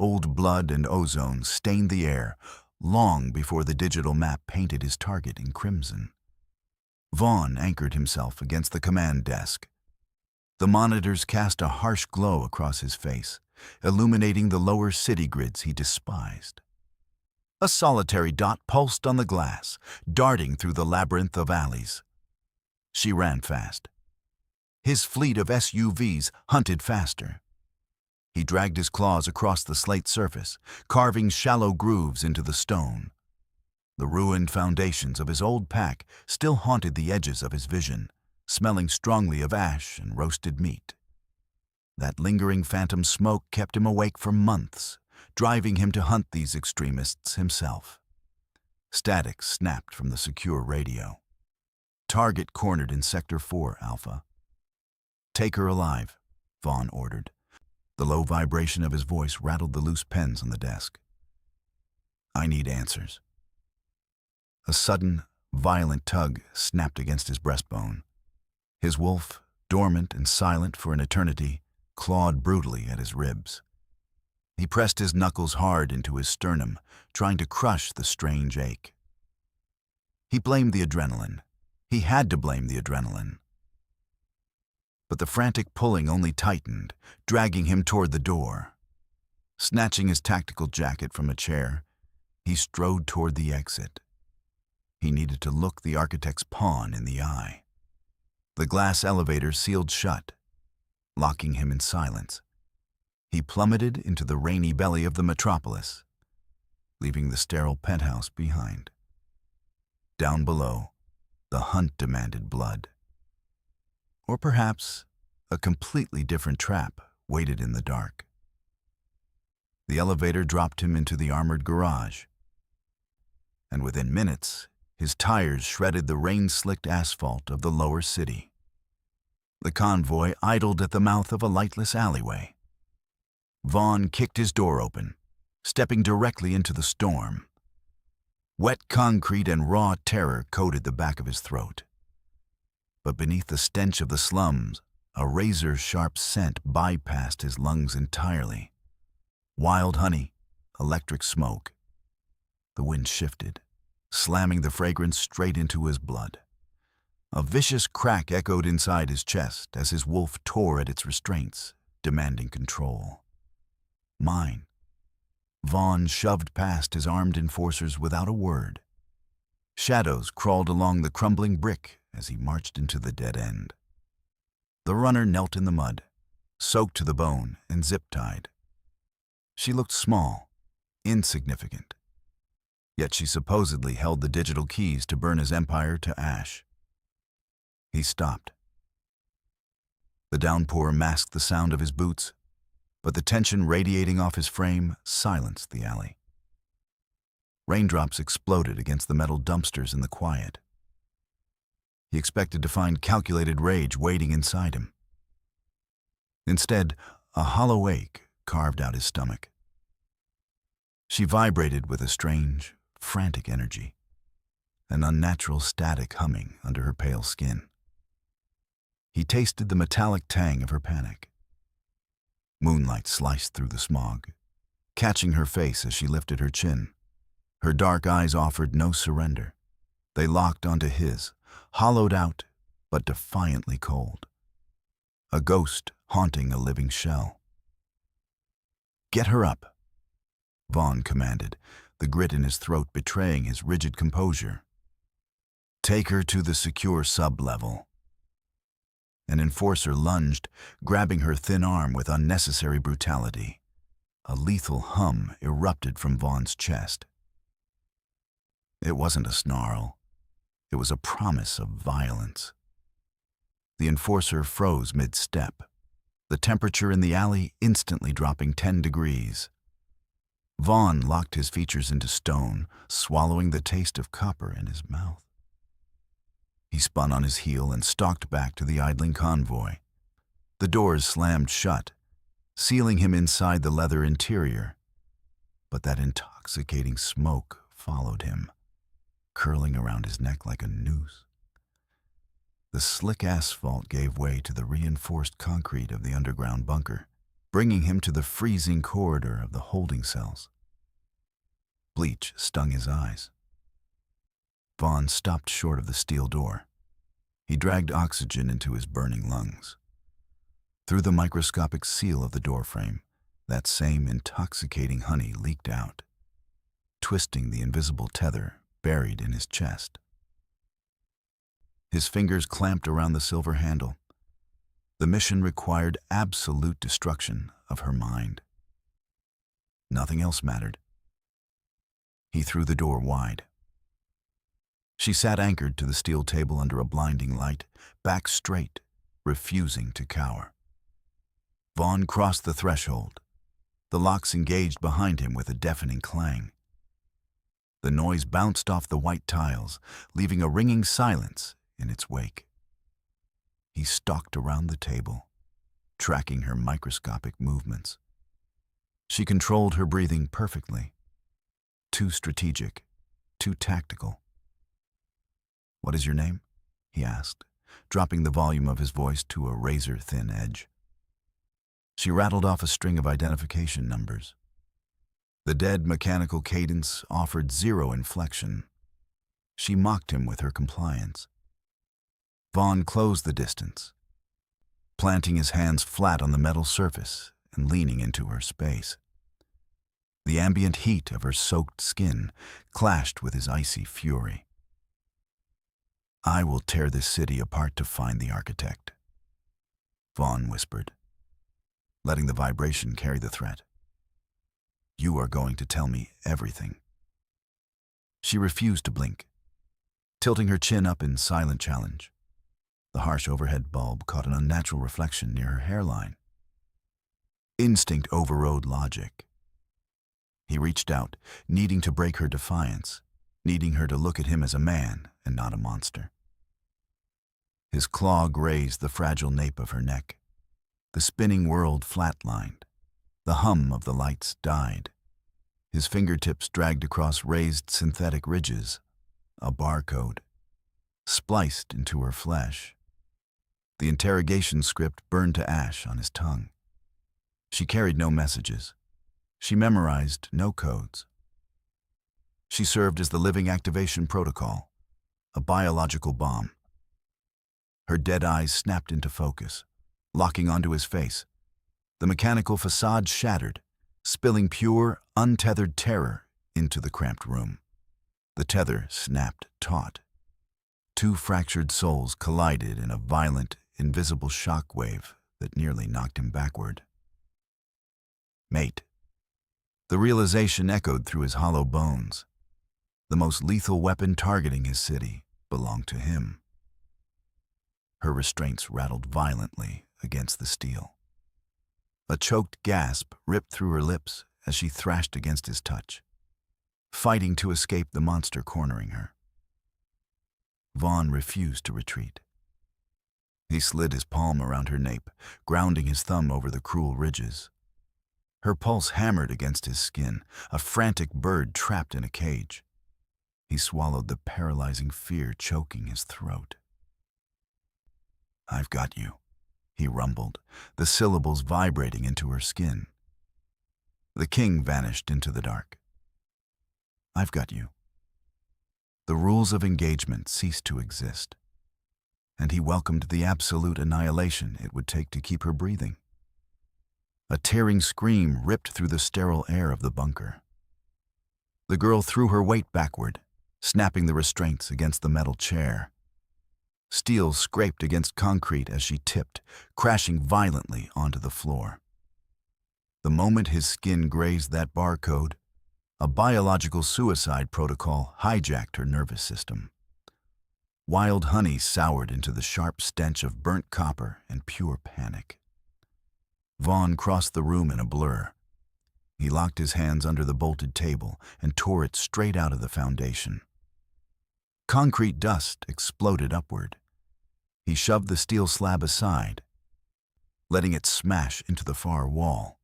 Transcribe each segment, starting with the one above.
Old blood and ozone stained the air long before the digital map painted his target in crimson. Vaughn anchored himself against the command desk. The monitors cast a harsh glow across his face, illuminating the lower city grids he despised. A solitary dot pulsed on the glass, darting through the labyrinth of alleys. She ran fast. His fleet of SUVs hunted faster. He dragged his claws across the slate surface, carving shallow grooves into the stone. The ruined foundations of his old pack still haunted the edges of his vision, smelling strongly of ash and roasted meat. That lingering phantom smoke kept him awake for months, driving him to hunt these extremists himself. Static snapped from the secure radio. Target cornered in Sector 4, Alpha. "Take her alive," Vaughn ordered. The low vibration of his voice rattled the loose pens on the desk. "I need answers." A sudden, violent tug snapped against his breastbone. His wolf, dormant and silent for an eternity, clawed brutally at his ribs. He pressed his knuckles hard into his sternum, trying to crush the strange ache. He blamed the adrenaline. He had to blame the adrenaline. But the frantic pulling only tightened, dragging him toward the door. Snatching his tactical jacket from a chair, he strode toward the exit. He needed to look the architect's pawn in the eye. The glass elevator sealed shut, locking him in silence. He plummeted into the rainy belly of the metropolis, leaving the sterile penthouse behind. Down below, the hunt demanded blood. Or perhaps a completely different trap waited in the dark. The elevator dropped him into the armored garage, and within minutes, his tires shredded the rain-slicked asphalt of the lower city. The convoy idled at the mouth of a lightless alleyway. Vaughn kicked his door open, stepping directly into the storm. Wet concrete and raw terror coated the back of his throat. But beneath the stench of the slums, a razor-sharp scent bypassed his lungs entirely. Wild honey, electric smoke. The wind shifted, slamming the fragrance straight into his blood. A vicious crack echoed inside his chest as his wolf tore at its restraints, demanding control. Mine. Vaughn shoved past his armed enforcers without a word. Shadows crawled along the crumbling brick as he marched into the dead end. The runner knelt in the mud, soaked to the bone and zip-tied. She looked small, insignificant. Yet she supposedly held the digital keys to burn his empire to ash. He stopped. The downpour masked the sound of his boots, but the tension radiating off his frame silenced the alley. Raindrops exploded against the metal dumpsters in the quiet. He expected to find calculated rage waiting inside him. Instead, a hollow ache carved out his stomach. She vibrated with a strange, frantic energy, an unnatural static humming under her pale skin. He tasted the metallic tang of her panic. Moonlight sliced through the smog, catching her face as she lifted her chin. Her dark eyes offered no surrender. They locked onto his, hollowed out but defiantly cold. A ghost haunting a living shell. "Get her up," Vaughn commanded, the grit in his throat betraying his rigid composure. "Take her to the secure sub-level." An enforcer lunged, grabbing her thin arm with unnecessary brutality. A lethal hum erupted from Vaughn's chest. It wasn't a snarl. It was a promise of violence. The enforcer froze mid-step, the temperature in the alley instantly dropping 10 degrees. Vaughn locked his features into stone, swallowing the taste of copper in his mouth. He spun on his heel and stalked back to the idling convoy. The doors slammed shut, sealing him inside the leather interior. But that intoxicating smoke followed him, curling around his neck like a noose. The slick asphalt gave way to the reinforced concrete of the underground bunker. bringing him to the freezing corridor of the holding cells. Bleach stung his eyes. Vaughn stopped short of the steel door. He dragged oxygen into his burning lungs. Through the microscopic seal of the doorframe, that same intoxicating honey leaked out, twisting the invisible tether buried in his chest. His fingers clamped around the silver handle. The mission required absolute destruction of her mind. Nothing else mattered. He threw the door wide. She sat anchored to the steel table under a blinding light, back straight, refusing to cower. Vaughn crossed the threshold. The locks engaged behind him with a deafening clang. The noise bounced off the white tiles, leaving a ringing silence in its wake. He stalked around the table, tracking her microscopic movements. She controlled her breathing perfectly. Too strategic, too tactical. "What is your name?" he asked, dropping the volume of his voice to a razor-thin edge. She rattled off a string of identification numbers. The dead mechanical cadence offered zero inflection. She mocked him with her compliance. Vaughn closed the distance, planting his hands flat on the metal surface and leaning into her space. The ambient heat of her soaked skin clashed with his icy fury. "I will tear this city apart to find the architect," Vaughn whispered, letting the vibration carry the threat. "You are going to tell me everything." She refused to blink, tilting her chin up in silent challenge. The harsh overhead bulb caught an unnatural reflection near her hairline. Instinct overrode logic. He reached out, needing to break her defiance, needing her to look at him as a man and not a monster. His claw grazed the fragile nape of her neck. The spinning world flatlined. The hum of the lights died. His fingertips dragged across raised synthetic ridges, a barcode, spliced into her flesh. The interrogation script burned to ash on his tongue. She carried no messages. She memorized no codes. She served as the living activation protocol, a biological bomb. Her dead eyes snapped into focus, locking onto his face. The mechanical facade shattered, spilling pure, untethered terror into the cramped room. The tether snapped taut. Two fractured souls collided in a violent, invisible shock wave that nearly knocked him backward. "Mate." The realization echoed through his hollow bones. The most lethal weapon targeting his city belonged to him. Her restraints rattled violently against the steel. A choked gasp ripped through her lips as she thrashed against his touch, fighting to escape the monster cornering her. Vaughn refused to retreat. He slid his palm around her nape, grounding his thumb over the cruel ridges. Her pulse hammered against his skin, a frantic bird trapped in a cage. He swallowed the paralyzing fear choking his throat. "I've got you," he rumbled, the syllables vibrating into her skin. The king vanished into the dark. "I've got you." The rules of engagement ceased to exist, and he welcomed the absolute annihilation it would take to keep her breathing. A tearing scream ripped through the sterile air of the bunker. The girl threw her weight backward, snapping the restraints against the metal chair. Steel scraped against concrete as she tipped, crashing violently onto the floor. The moment his skin grazed that barcode, a biological suicide protocol hijacked her nervous system. Wild honey soured into the sharp stench of burnt copper and pure panic. Vaughn crossed the room in a blur. He locked his hands under the bolted table and tore it straight out of the foundation. Concrete dust exploded upward. He shoved the steel slab aside, letting it smash into the far wall.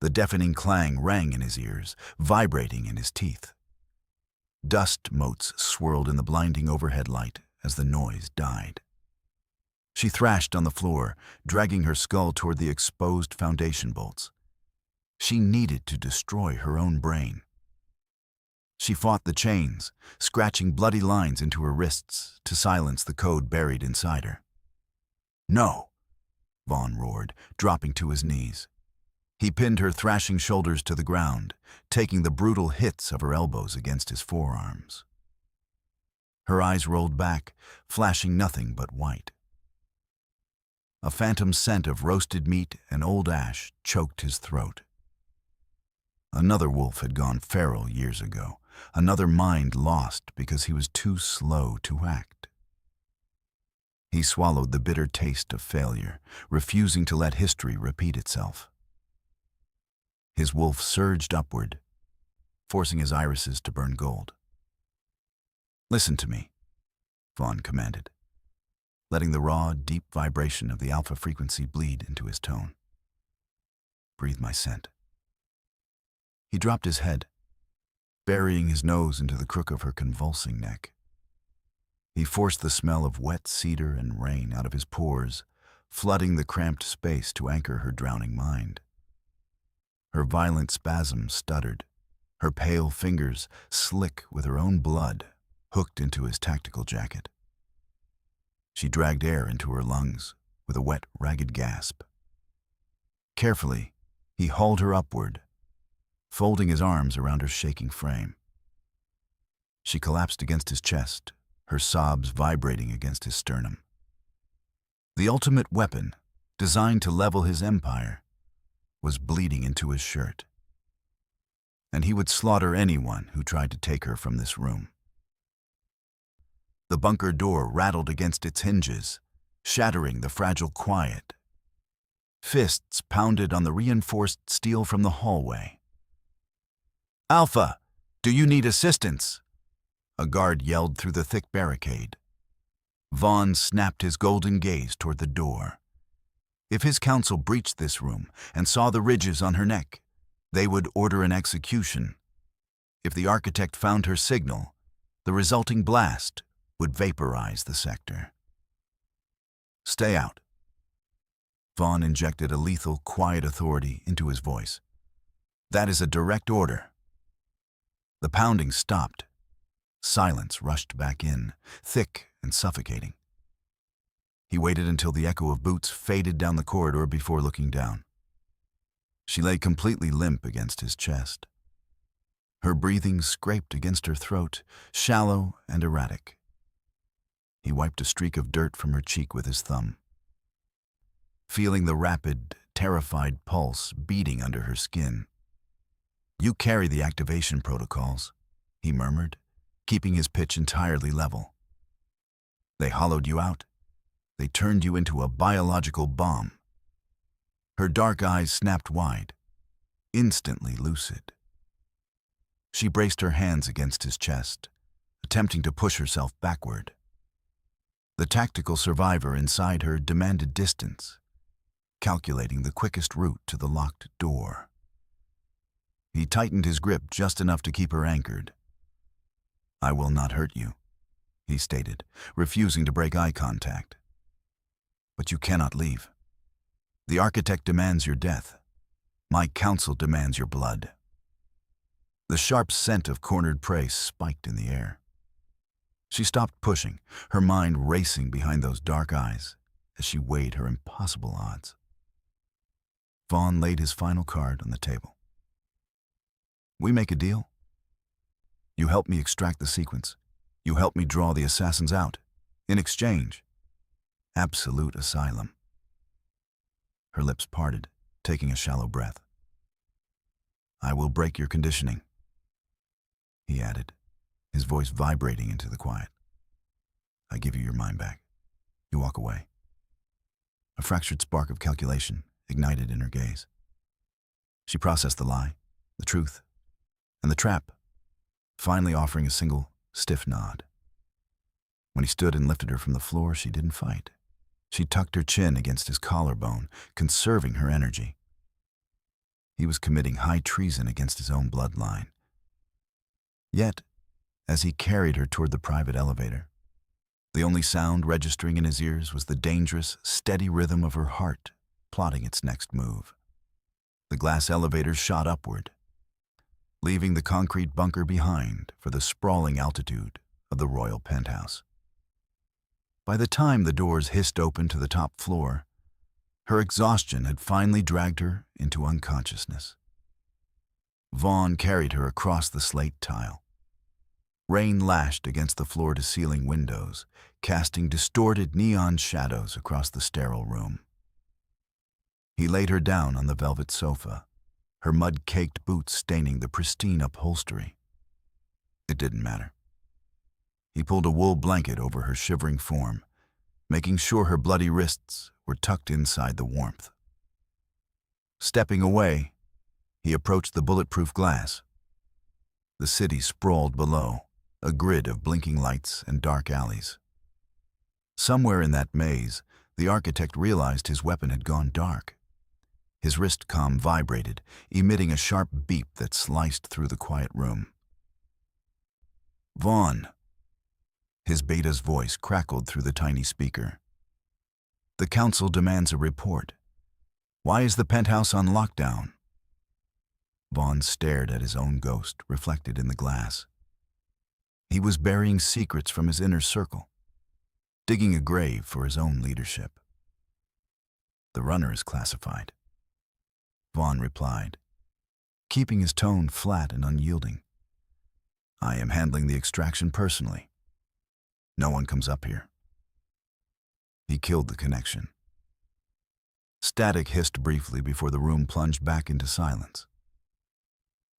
The deafening clang rang in his ears, vibrating in his teeth. Dust motes swirled in the blinding overhead light as the noise died. She thrashed on the floor, dragging her skull toward the exposed foundation bolts. She needed to destroy her own brain. She fought the chains, scratching bloody lines into her wrists to silence the code buried inside her. "No!" Vaughn roared, dropping to his knees. He pinned her thrashing shoulders to the ground, taking the brutal hits of her elbows against his forearms. Her eyes rolled back, flashing nothing but white. A phantom scent of roasted meat and old ash choked his throat. Another wolf had gone feral years ago, another mind lost because he was too slow to act. He swallowed the bitter taste of failure, refusing to let history repeat itself. His wolf surged upward, forcing his irises to burn gold. "Listen to me," Vaughn commanded, letting the raw, deep vibration of the alpha frequency bleed into his tone. "Breathe my scent." He dropped his head, burying his nose into the crook of her convulsing neck. He forced the smell of wet cedar and rain out of his pores, flooding the cramped space to anchor her drowning mind. Her violent spasms stuttered, her pale fingers, slick with her own blood, hooked into his tactical jacket. She dragged air into her lungs with a wet, ragged gasp. Carefully, he hauled her upward, folding his arms around her shaking frame. She collapsed against his chest, her sobs vibrating against his sternum. The ultimate weapon, designed to level his empire, was bleeding into his shirt. And he would slaughter anyone who tried to take her from this room. The bunker door rattled against its hinges, shattering the fragile quiet. Fists pounded on the reinforced steel from the hallway. "Alpha, do you need assistance?" A guard yelled through the thick barricade. Vaughn snapped his golden gaze toward the door. If his council breached this room and saw the ridges on her neck, they would order an execution. If the architect found her signal, the resulting blast would vaporize the sector. "Stay out." Vaughn injected a lethal, quiet authority into his voice. "That is a direct order." The pounding stopped. Silence rushed back in, thick and suffocating. He waited until the echo of boots faded down the corridor before looking down. She lay completely limp against his chest. Her breathing scraped against her throat, shallow and erratic. He wiped a streak of dirt from her cheek with his thumb. Feeling the rapid, terrified pulse beating under her skin. "You carry the activation protocols," he murmured, keeping his pitch entirely level. "They hollowed you out. They turned you into a biological bomb." Her dark eyes snapped wide, instantly lucid. She braced her hands against his chest, attempting to push herself backward. The tactical survivor inside her demanded distance, calculating the quickest route to the locked door. He tightened his grip just enough to keep her anchored. "I will not hurt you," he stated, refusing to break eye contact. "But you cannot leave. The architect demands your death. My council demands your blood." The sharp scent of cornered prey spiked in the air. She stopped pushing, her mind racing behind those dark eyes as she weighed her impossible odds. Vaughn laid his final card on the table. "We make a deal. You help me extract the sequence. You help me draw the assassins out. In exchange, absolute asylum." Her lips parted, taking a shallow breath. "I will break your conditioning," he added, his voice vibrating into the quiet. "I give you your mind back. You walk away." A fractured spark of calculation ignited in her gaze. She processed the lie, the truth, and the trap, finally offering a single, stiff nod. When he stood and lifted her from the floor, she didn't fight. She tucked her chin against his collarbone, conserving her energy. He was committing high treason against his own bloodline. Yet, as he carried her toward the private elevator, The only sound registering in his ears was the dangerous, steady rhythm of her heart, plotting its next move. The glass elevator shot upward, leaving the concrete bunker behind for the sprawling altitude of the royal penthouse. By the time the doors hissed open to the top floor, her exhaustion had finally dragged her into unconsciousness. Vaughn carried her across the slate tile. Rain lashed against the floor-to-ceiling windows, casting distorted neon shadows across the sterile room. He laid her down on the velvet sofa, her mud-caked boots staining the pristine upholstery. It didn't matter. He pulled a wool blanket over her shivering form, making sure her bloody wrists were tucked inside the warmth. Stepping away, he approached the bulletproof glass. The city sprawled below, a grid of blinking lights and dark alleys. Somewhere in that maze, the architect realized his weapon had gone dark. His wrist comm vibrated, emitting a sharp beep that sliced through the quiet room. "Vaughn." His beta's voice crackled through the tiny speaker. "The council demands a report. Why is the penthouse on lockdown?" Vaughn stared at his own ghost, reflected in the glass. He was burying secrets from his inner circle, digging a grave for his own leadership. "The runner is classified," Vaughn replied, keeping his tone flat and unyielding. "I am handling the extraction personally. No one comes up here." He killed the connection. Static hissed briefly before the room plunged back into silence.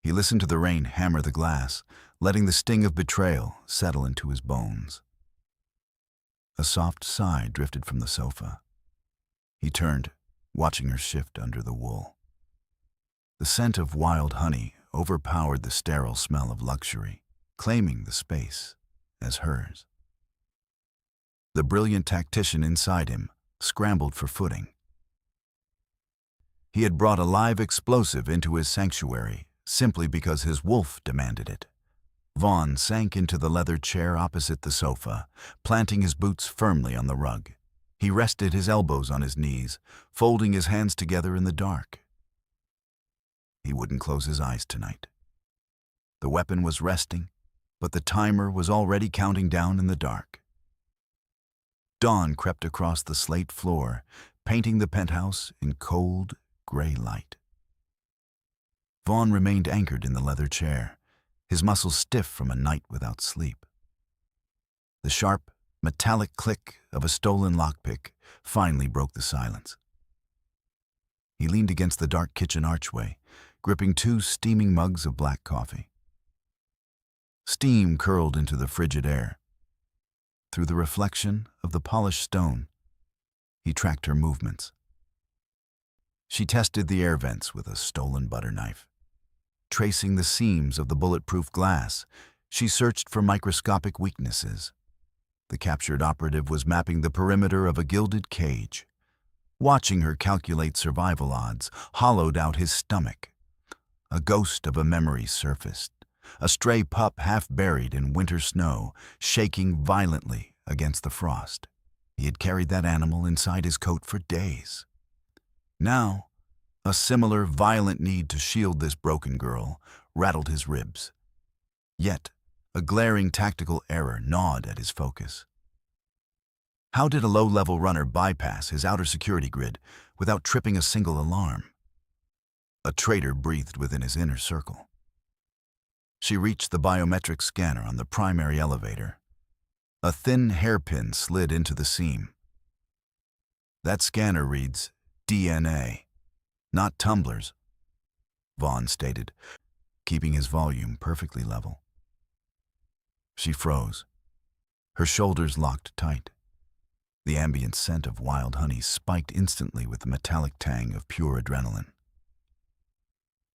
He listened to the rain hammer the glass, letting the sting of betrayal settle into his bones. A soft sigh drifted from the sofa. He turned, watching her shift under the wool. The scent of wild honey overpowered the sterile smell of luxury, claiming the space as hers. The brilliant tactician inside him scrambled for footing. He had brought a live explosive into his sanctuary simply because his wolf demanded it. Vaughn sank into the leather chair opposite the sofa, planting his boots firmly on the rug. He rested his elbows on his knees, folding his hands together in the dark. He wouldn't close his eyes tonight. The weapon was resting, but the timer was already counting down in the dark. Dawn crept across the slate floor, painting the penthouse in cold, gray light. Vaughn remained anchored in the leather chair, his muscles stiff from a night without sleep. The sharp, metallic click of a stolen lockpick finally broke the silence. He leaned against the dark kitchen archway, gripping 2 steaming mugs of black coffee. Steam curled into the frigid air. Through the reflection of the polished stone, he tracked her movements. She tested the air vents with a stolen butter knife. Tracing the seams of the bulletproof glass, she searched for microscopic weaknesses. The captured operative was mapping the perimeter of a gilded cage. Watching her calculate survival odds hollowed out his stomach. A ghost of a memory surfaced, a stray pup half buried in winter snow, shaking violently against the frost. He had carried that animal inside his coat for days. Now, a similar violent need to shield this broken girl rattled his ribs. Yet, a glaring tactical error gnawed at his focus. How did a low-level runner bypass his outer security grid without tripping a single alarm? A traitor breathed within his inner circle. She reached the biometric scanner on the primary elevator. A thin hairpin slid into the seam. "That scanner reads DNA, not tumblers," Vaughn stated, keeping his volume perfectly level. She froze. Her shoulders locked tight. The ambient scent of wild honey spiked instantly with the metallic tang of pure adrenaline.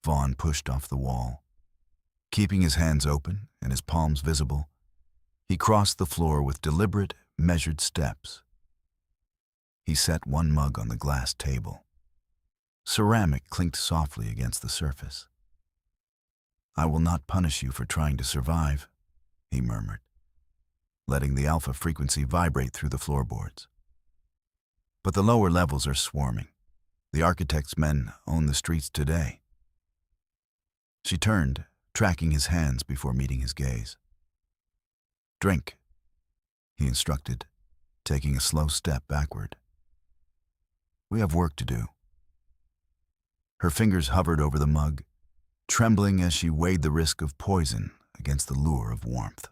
Vaughn pushed off the wall. Keeping his hands open and his palms visible, he crossed the floor with deliberate, measured steps. He set 1 mug on the glass table. Ceramic clinked softly against the surface. "I will not punish you for trying to survive," he murmured. letting the alpha frequency vibrate through the floorboards. But the lower levels are swarming. The architect's men own the streets today. She turned, tracking his hands before meeting his gaze. "Drink," he instructed, taking a slow step backward. "We have work to do." Her fingers hovered over the mug, trembling as she weighed the risk of poison against the lure of warmth.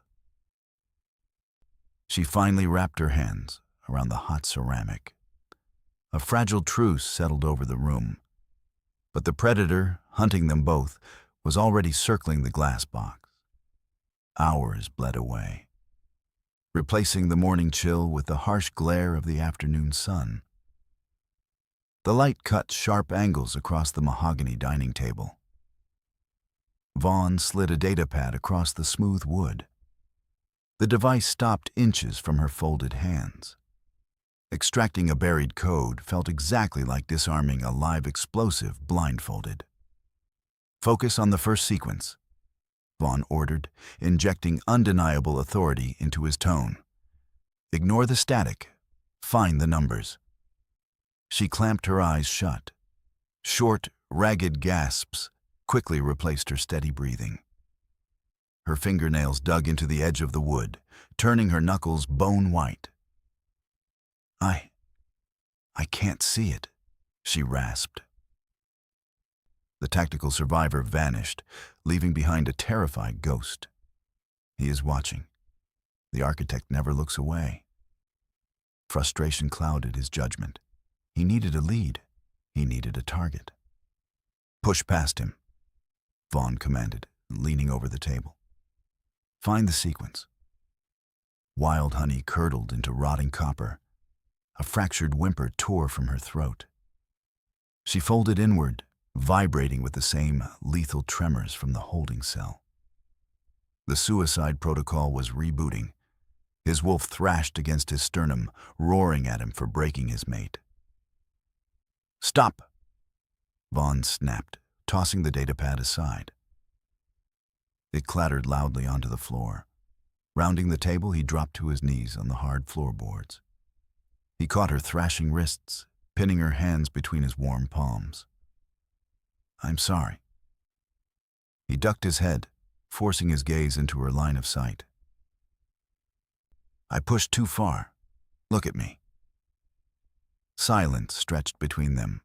She finally wrapped her hands around the hot ceramic. A fragile truce settled over the room, but the predator, hunting them both, was already circling the glass box. Hours bled away, replacing the morning chill with the harsh glare of the afternoon sun. The light cut sharp angles across the mahogany dining table. Vaughn slid a datapad across the smooth wood. The device stopped inches from her folded hands. Extracting a buried code felt exactly like disarming a live explosive blindfolded. "Focus on the first sequence," Vaughn ordered, injecting undeniable authority into his tone. "Ignore the static. Find the numbers." She clamped her eyes shut. Short, ragged gasps quickly replaced her steady breathing. Her fingernails dug into the edge of the wood, turning her knuckles bone white. I can't see it," she rasped. The tactical survivor vanished, leaving behind a terrified ghost. He is watching. The architect never looks away. Frustration clouded his judgment. He needed a lead. He needed a target. "Push past him," Vaughn commanded, leaning over the table. "Find the sequence." Wild honey curdled into rotting copper. A fractured whimper tore from her throat. She folded inward, vibrating with the same lethal tremors from the holding cell. The suicide protocol was rebooting. His wolf thrashed against his sternum, roaring at him for breaking his mate. "Stop!" Vaughn snapped, tossing the datapad aside. It clattered loudly onto the floor. Rounding the table, he dropped to his knees on the hard floorboards. He caught her thrashing wrists, pinning her hands between his warm palms. "I'm sorry." He ducked his head, forcing his gaze into her line of sight. "I pushed too far. Look at me." Silence stretched between them.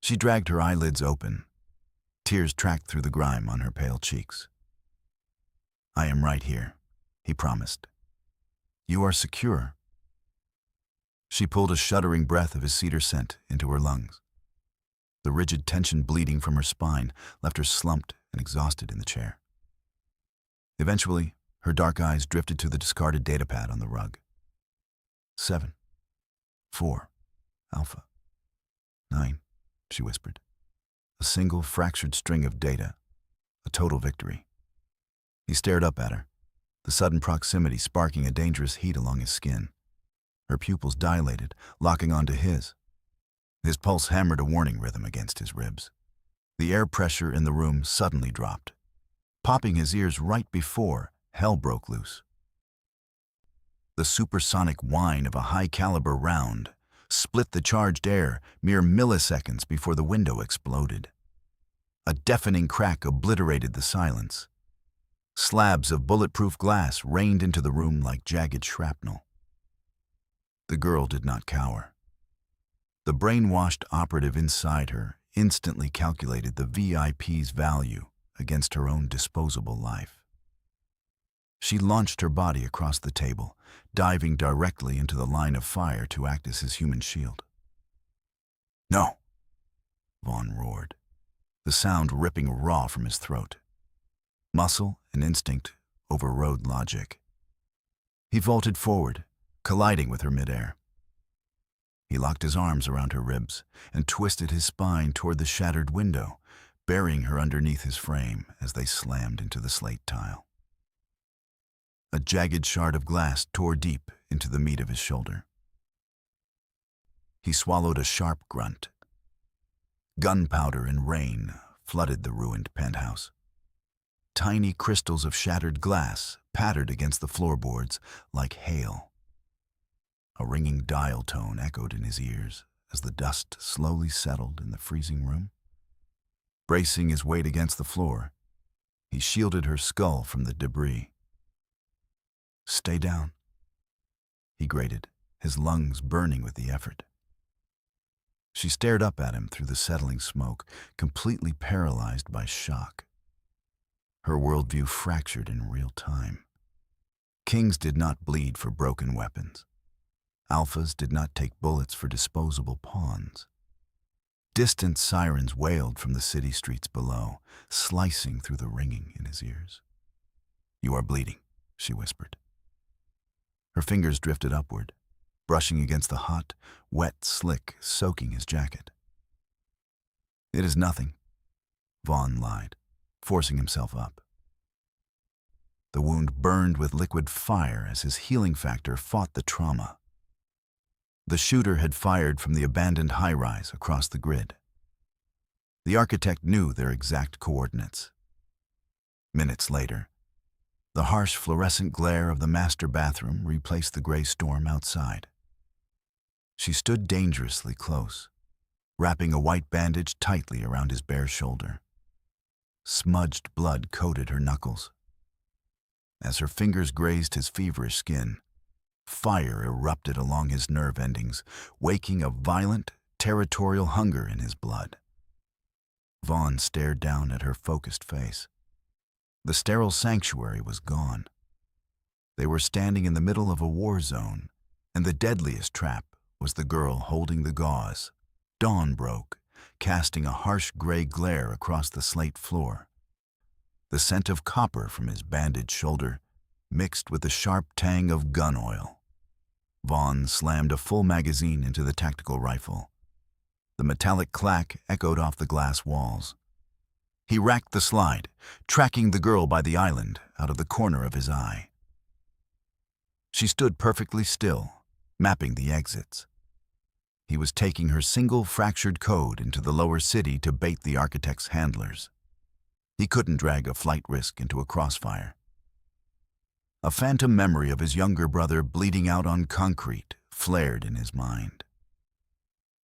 She dragged her eyelids open. Tears tracked through the grime on her pale cheeks. "I am right here," he promised. "You are secure." She pulled a shuddering breath of his cedar scent into her lungs. The rigid tension bleeding from her spine left her slumped and exhausted in the chair. Eventually, her dark eyes drifted to the discarded datapad on the rug. 7, 4, Alpha, 9, she whispered. A single fractured string of data, a total victory. He stared up at her, the sudden proximity sparking a dangerous heat along his skin. Her pupils dilated, locking onto his. His pulse hammered a warning rhythm against his ribs. The air pressure in the room suddenly dropped, popping his ears right before hell broke loose. The supersonic whine of a high-caliber round split the charged air mere milliseconds before the window exploded. A deafening crack obliterated the silence. Slabs of bulletproof glass rained into the room like jagged shrapnel. The girl did not cower. The brainwashed operative inside her instantly calculated the VIP's value against her own disposable life. She launched her body across the table, diving directly into the line of fire to act as his human shield. "No!" Vaughn roared, the sound ripping raw from his throat. Muscle and instinct overrode logic. He vaulted forward, colliding with her midair. He locked his arms around her ribs and twisted his spine toward the shattered window, burying her underneath his frame as they slammed into the slate tile. A jagged shard of glass tore deep into the meat of his shoulder. He swallowed a sharp grunt. Gunpowder and rain flooded the ruined penthouse. Tiny crystals of shattered glass pattered against the floorboards like hail. A ringing dial tone echoed in his ears as the dust slowly settled in the freezing room. Bracing his weight against the floor, he shielded her skull from the debris. "Stay down," he grated, his lungs burning with the effort. She stared up at him through the settling smoke, completely paralyzed by shock. Her worldview fractured in real time. Kings did not bleed for broken weapons. Alphas did not take bullets for disposable pawns. Distant sirens wailed from the city streets below, slicing through the ringing in his ears. "You are bleeding," she whispered. Her fingers drifted upward, brushing against the hot, wet slick soaking his jacket. "It is nothing," Vaughn lied, forcing himself up. The wound burned with liquid fire as his healing factor fought the trauma. The shooter had fired from the abandoned high-rise across the grid. The architect knew their exact coordinates. Minutes later, the harsh fluorescent glare of the master bathroom replaced the gray storm outside. She stood dangerously close, wrapping a white bandage tightly around his bare shoulder. Smudged blood coated her knuckles. As her fingers grazed his feverish skin, fire erupted along his nerve endings, waking a violent, territorial hunger in his blood. Vaughn stared down at her focused face. The sterile sanctuary was gone. They were standing in the middle of a war zone, and the deadliest trap was the girl holding the gauze. Dawn broke, casting a harsh gray glare across the slate floor. The scent of copper from his bandaged shoulder mixed with the sharp tang of gun oil. Vaughn slammed a full magazine into the tactical rifle. The metallic clack echoed off the glass walls. He racked the slide, tracking the girl by the island out of the corner of his eye. She stood perfectly still, mapping the exits. He was taking her single fractured code into the lower city to bait the architect's handlers. He couldn't drag a flight risk into a crossfire. A phantom memory of his younger brother bleeding out on concrete flared in his mind.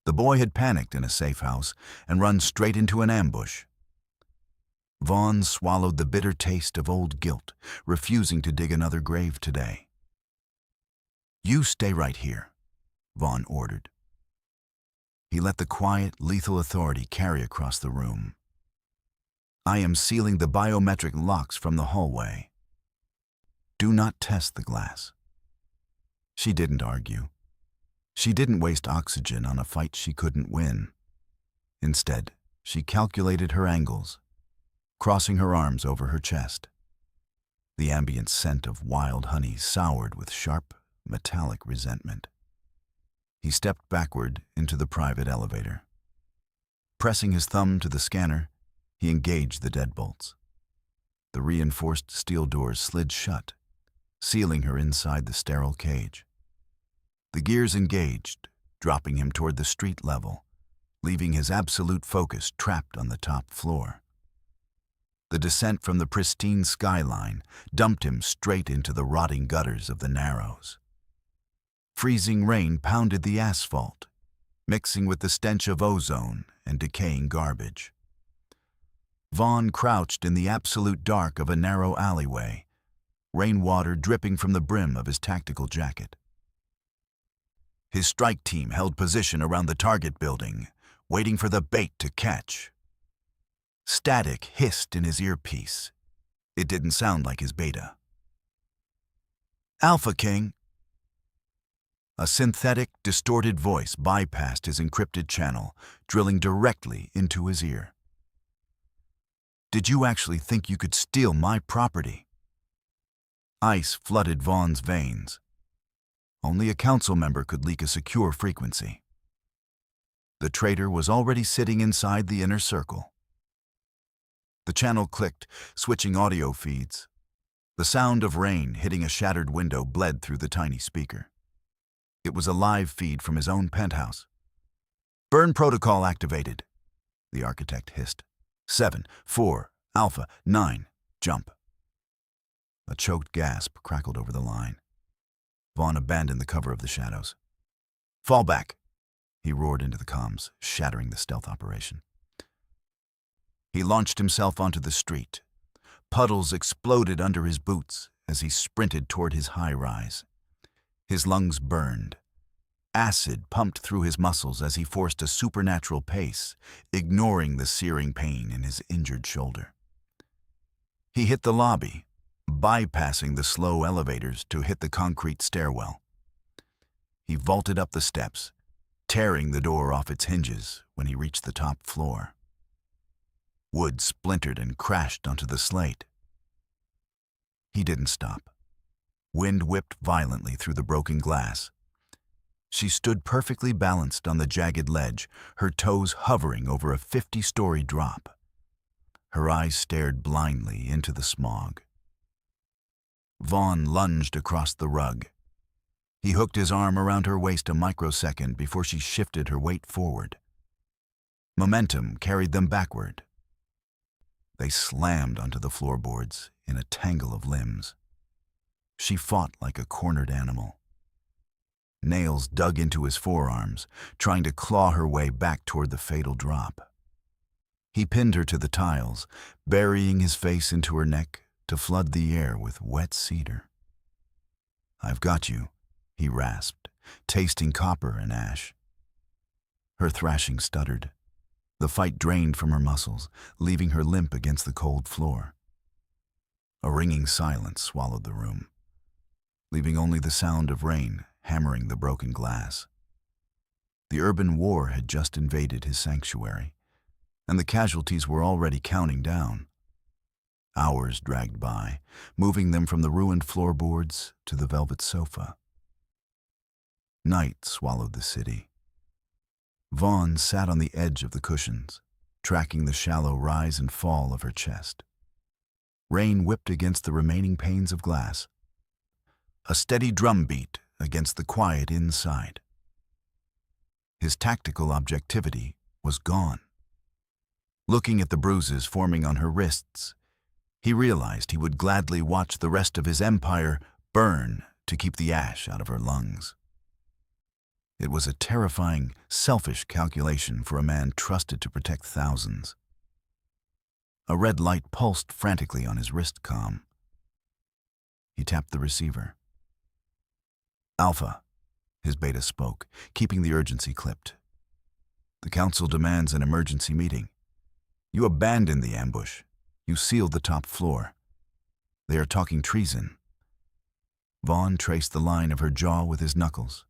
The boy had panicked in a safe house and run straight into an ambush. Vaughn swallowed the bitter taste of old guilt, refusing to dig another grave today. "You stay right here," Vaughn ordered. He let the quiet, lethal authority carry across the room. "I am sealing the biometric locks from the hallway. Do not test the glass." She didn't argue. She didn't waste oxygen on a fight she couldn't win. Instead, she calculated her angles, crossing her arms over her chest. The ambient scent of wild honey soured with sharp, metallic resentment. He stepped backward into the private elevator. Pressing his thumb to the scanner, he engaged the deadbolts. The reinforced steel doors slid shut, sealing her inside the sterile cage. The gears engaged, dropping him toward the street level, leaving his absolute focus trapped on the top floor. The descent from the pristine skyline dumped him straight into the rotting gutters of the Narrows. Freezing rain pounded the asphalt, mixing with the stench of ozone and decaying garbage. Vaughn crouched in the absolute dark of a narrow alleyway, rainwater dripping from the brim of his tactical jacket. His strike team held position around the target building, waiting for the bait to catch. Static hissed in his earpiece. It didn't sound like his beta. "Alpha King." A synthetic, distorted voice bypassed his encrypted channel, drilling directly into his ear. "Did you actually think you could steal my property?" Ice flooded Vaughn's veins. Only a council member could leak a secure frequency. The traitor was already sitting inside the inner circle. The channel clicked, switching audio feeds. The sound of rain hitting a shattered window bled through the tiny speaker. It was a live feed from his own penthouse. "Burn protocol activated," the architect hissed. 7, 4, Alpha, 9, jump. A choked gasp crackled over the line. Vaughn abandoned the cover of the shadows. "Fall back," he roared into the comms, shattering the stealth operation. He launched himself onto the street. Puddles exploded under his boots as he sprinted toward his high-rise. His lungs burned. Acid pumped through his muscles as he forced a supernatural pace, ignoring the searing pain in his injured shoulder. He hit the lobby, bypassing the slow elevators to hit the concrete stairwell. He vaulted up the steps, tearing the door off its hinges when he reached the top floor. Wood splintered and crashed onto the slate. He didn't stop. Wind whipped violently through the broken glass. She stood perfectly balanced on the jagged ledge, her toes hovering over a 50-story drop. Her eyes stared blindly into the smog. Vaughn lunged across the rug. He hooked his arm around her waist a microsecond before she shifted her weight forward. Momentum carried them backward. They slammed onto the floorboards in a tangle of limbs. She fought like a cornered animal. Nails dug into his forearms, trying to claw her way back toward the fatal drop. He pinned her to the tiles, burying his face into her neck to flood the air with wet cedar. "I've got you," he rasped, tasting copper and ash. Her thrashing stuttered. The fight drained from her muscles, leaving her limp against the cold floor. A ringing silence swallowed the room, leaving only the sound of rain hammering the broken glass. The urban war had just invaded his sanctuary, and the casualties were already counting down. Hours dragged by, moving them from the ruined floorboards to the velvet sofa. Night swallowed the city. Vaughn sat on the edge of the cushions, tracking the shallow rise and fall of her chest. Rain whipped against the remaining panes of glass. A steady drumbeat against the quiet inside. His tactical objectivity was gone. Looking at the bruises forming on her wrists, he realized he would gladly watch the rest of his empire burn to keep the ash out of her lungs. It was a terrifying, selfish calculation for a man trusted to protect thousands. A red light pulsed frantically on his wrist comm. He tapped the receiver. "Alpha," his beta spoke, keeping the urgency clipped. "The Council demands an emergency meeting. You abandoned the ambush. You sealed the top floor. They are talking treason." Vaughn traced the line of her jaw with his knuckles.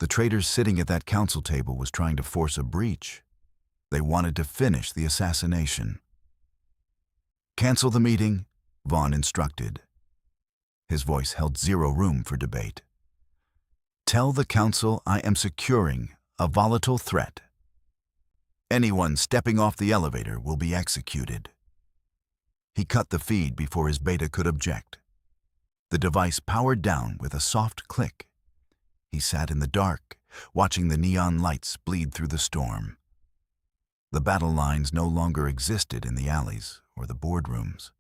The traitors sitting at that council table was trying to force a breach. They wanted to finish the assassination. "Cancel the meeting," Vaughn instructed. His voice held zero room for debate. "Tell the council I am securing a volatile threat. Anyone stepping off the elevator will be executed." He cut the feed before his beta could object. The device powered down with a soft click. He sat in the dark, watching the neon lights bleed through the storm. The battle lines no longer existed in the alleys or the boardrooms.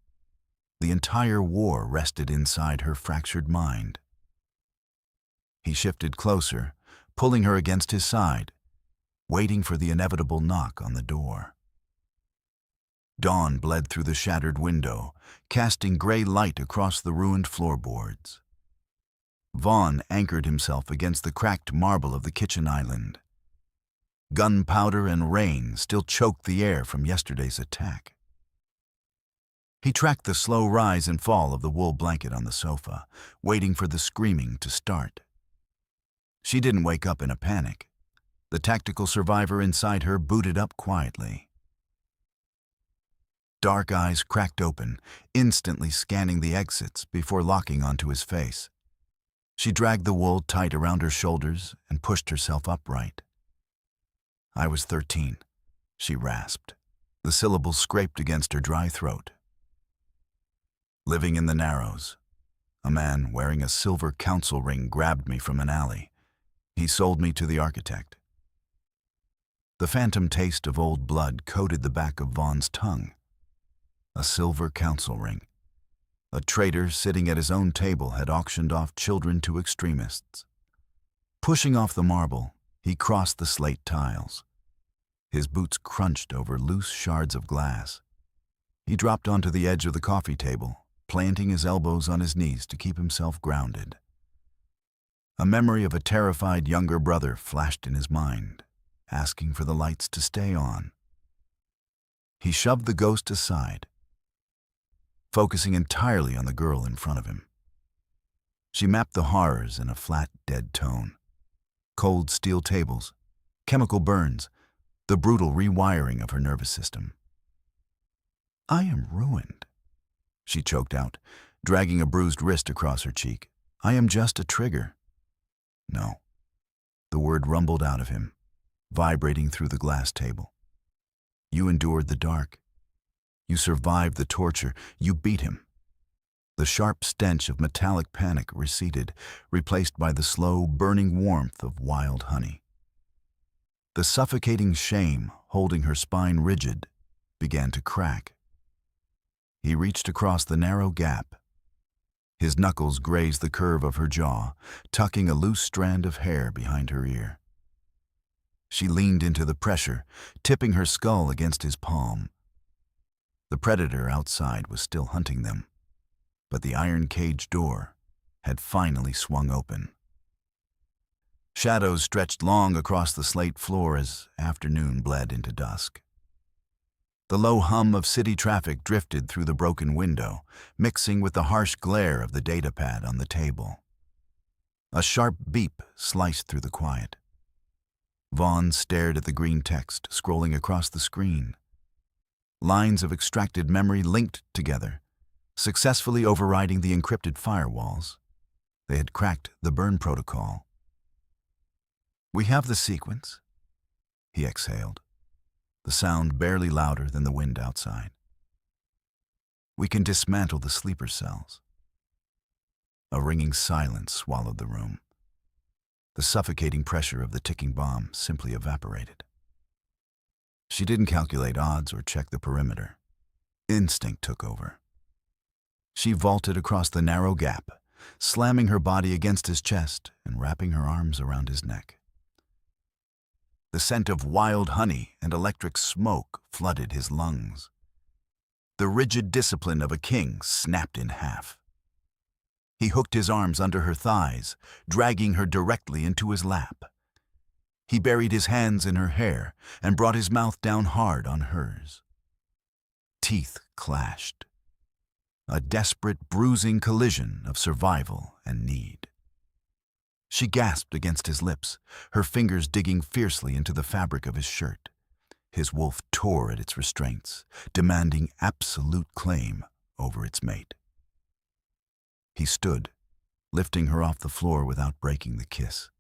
The entire war rested inside her fractured mind. He shifted closer, pulling her against his side, waiting for the inevitable knock on the door. Dawn bled through the shattered window, casting gray light across the ruined floorboards. Vaughn anchored himself against the cracked marble of the kitchen island. Gunpowder and rain still choked the air from yesterday's attack. He tracked the slow rise and fall of the wool blanket on the sofa, waiting for the screaming to start. She didn't wake up in a panic. The tactical survivor inside her booted up quietly. Dark eyes cracked open, instantly scanning the exits before locking onto his face. She dragged the wool tight around her shoulders and pushed herself upright. "I was 13, she rasped. The syllables scraped against her dry throat. "Living in the Narrows. A man wearing a silver council ring grabbed me from an alley. He sold me to the architect." The phantom taste of old blood coated the back of Vaughn's tongue. A silver council ring. A traitor sitting at his own table had auctioned off children to extremists. Pushing off the marble, he crossed the slate tiles. His boots crunched over loose shards of glass. He dropped onto the edge of the coffee table, planting his elbows on his knees to keep himself grounded. A memory of a terrified younger brother flashed in his mind, asking for the lights to stay on. He shoved the ghost aside, focusing entirely on the girl in front of him. She mapped the horrors in a flat, dead tone. Cold steel tables, chemical burns, the brutal rewiring of her nervous system. "I am ruined," she choked out, dragging a bruised wrist across her cheek. "I am just a trigger." No. The word rumbled out of him, vibrating through the glass table. You endured the dark. You survived the torture. You beat him. The sharp stench of metallic panic receded, replaced by the slow, burning warmth of wild honey. The suffocating shame, holding her spine rigid, began to crack. He reached across the narrow gap. His knuckles grazed the curve of her jaw, tucking a loose strand of hair behind her ear. She leaned into the pressure, tipping her skull against his palm. The predator outside was still hunting them, but the iron cage door had finally swung open. Shadows stretched long across the slate floor as afternoon bled into dusk. The low hum of city traffic drifted through the broken window, mixing with the harsh glare of the datapad on the table. A sharp beep sliced through the quiet. Vaughn stared at the green text scrolling across the screen. Lines of extracted memory linked together, successfully overriding the encrypted firewalls. They had cracked the burn protocol. "We have the sequence," he exhaled, the sound barely louder than the wind outside. "We can dismantle the sleeper cells." A ringing silence swallowed the room. The suffocating pressure of the ticking bomb simply evaporated. She didn't calculate odds or check the perimeter. Instinct took over. She vaulted across the narrow gap, slamming her body against his chest and wrapping her arms around his neck. The scent of wild honey and electric smoke flooded his lungs. The rigid discipline of a king snapped in half. He hooked his arms under her thighs, dragging her directly into his lap. He buried his hands in her hair and brought his mouth down hard on hers. Teeth clashed. A desperate, bruising collision of survival and need. She gasped against his lips, her fingers digging fiercely into the fabric of his shirt. His wolf tore at its restraints, demanding absolute claim over its mate. He stood, lifting her off the floor without breaking the kiss.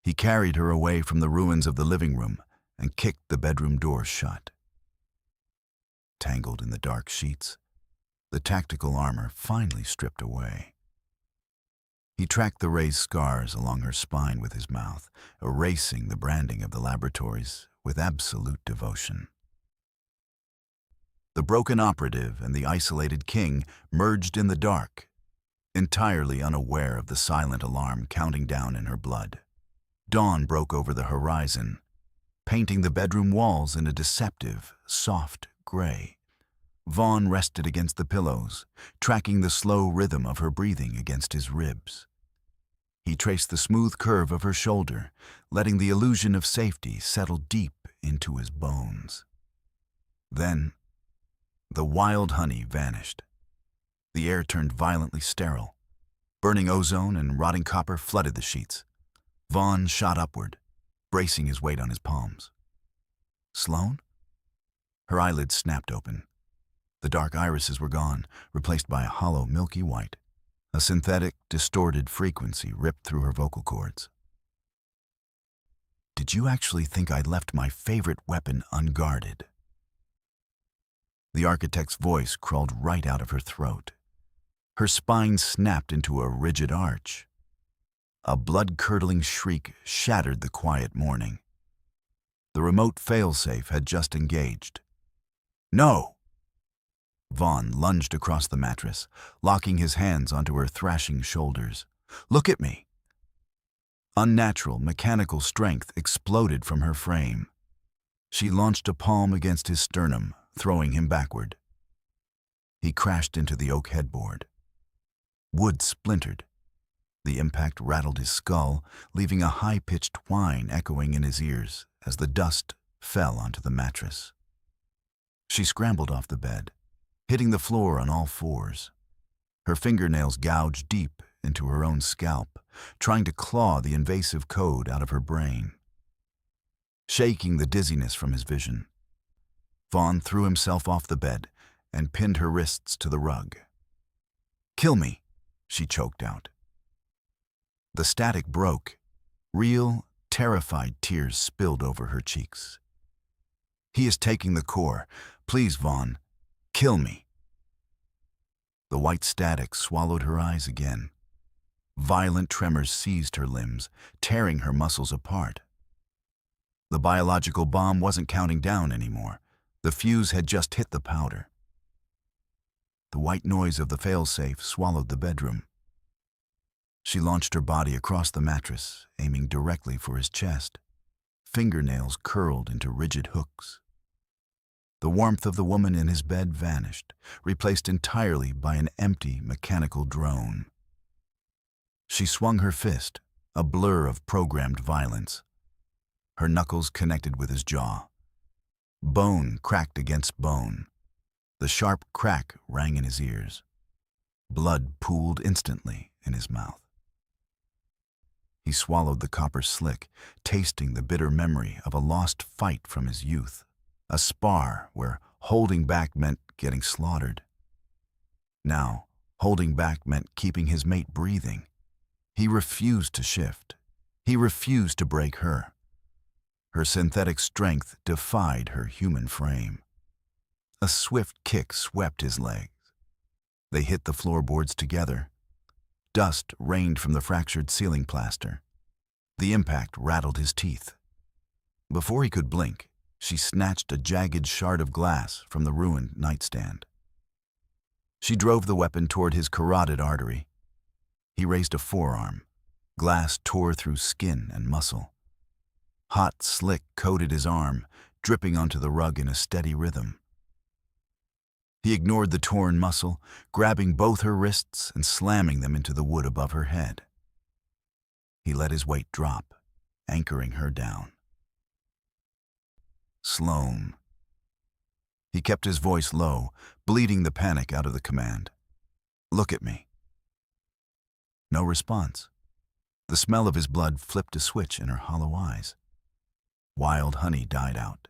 He carried her away from the ruins of the living room and kicked the bedroom door shut. Tangled in the dark sheets, the tactical armor finally stripped away. He tracked the raised scars along her spine with his mouth, erasing the branding of the laboratories with absolute devotion. The broken operative and the isolated king merged in the dark, entirely unaware of the silent alarm counting down in her blood. Dawn broke over the horizon, painting the bedroom walls in a deceptive, soft gray. Vaughn rested against the pillows, tracking the slow rhythm of her breathing against his ribs. He traced the smooth curve of her shoulder, letting the illusion of safety settle deep into his bones. Then, the wild honey vanished. The air turned violently sterile. Burning ozone and rotting copper flooded the sheets. Vaughn shot upward, bracing his weight on his palms. "Sloane?" Her eyelids snapped open. The dark irises were gone, replaced by a hollow, milky white. A synthetic, distorted frequency ripped through her vocal cords. "Did you actually think I left my favorite weapon unguarded?" The architect's voice crawled right out of her throat. Her spine snapped into a rigid arch. A blood-curdling shriek shattered the quiet morning. The remote failsafe had just engaged. "No!" Vaughn lunged across the mattress, locking his hands onto her thrashing shoulders. "Look at me!" Unnatural, mechanical strength exploded from her frame. She launched a palm against his sternum, throwing him backward. He crashed into the oak headboard. Wood splintered. The impact rattled his skull, leaving a high-pitched whine echoing in his ears as the dust fell onto the mattress. She scrambled off the bed, hitting the floor on all fours. Her fingernails gouged deep into her own scalp, trying to claw the invasive code out of her brain. Shaking the dizziness from his vision, Vaughn threw himself off the bed and pinned her wrists to the rug. "Kill me," she choked out. The static broke. Real, terrified tears spilled over her cheeks. "He is taking the core. Please, Vaughn, kill me." The white static swallowed her eyes again. Violent tremors seized her limbs, tearing her muscles apart. The biological bomb wasn't counting down anymore. The fuse had just hit the powder. The white noise of the failsafe swallowed the bedroom. She launched her body across the mattress, aiming directly for his chest. Fingernails curled into rigid hooks. The warmth of the woman in his bed vanished, replaced entirely by an empty mechanical drone. She swung her fist, a blur of programmed violence. Her knuckles connected with his jaw. Bone cracked against bone. The sharp crack rang in his ears. Blood pooled instantly in his mouth. He swallowed the copper slick, tasting the bitter memory of a lost fight from his youth, a spar where holding back meant getting slaughtered. Now, holding back meant keeping his mate breathing. He refused to shift. He refused to break her. Her synthetic strength defied her human frame. A swift kick swept his legs. They hit the floorboards together. Dust rained from the fractured ceiling plaster. The impact rattled his teeth. Before he could blink, she snatched a jagged shard of glass from the ruined nightstand. She drove the weapon toward his carotid artery. He raised a forearm. Glass tore through skin and muscle. Hot slick coated his arm, dripping onto the rug in a steady rhythm. He ignored the torn muscle, grabbing both her wrists and slamming them into the wood above her head. He let his weight drop, anchoring her down. "Sloane." He kept his voice low, bleeding the panic out of the command. "Look at me." No response. The smell of his blood flipped a switch in her hollow eyes. Wild honey died out,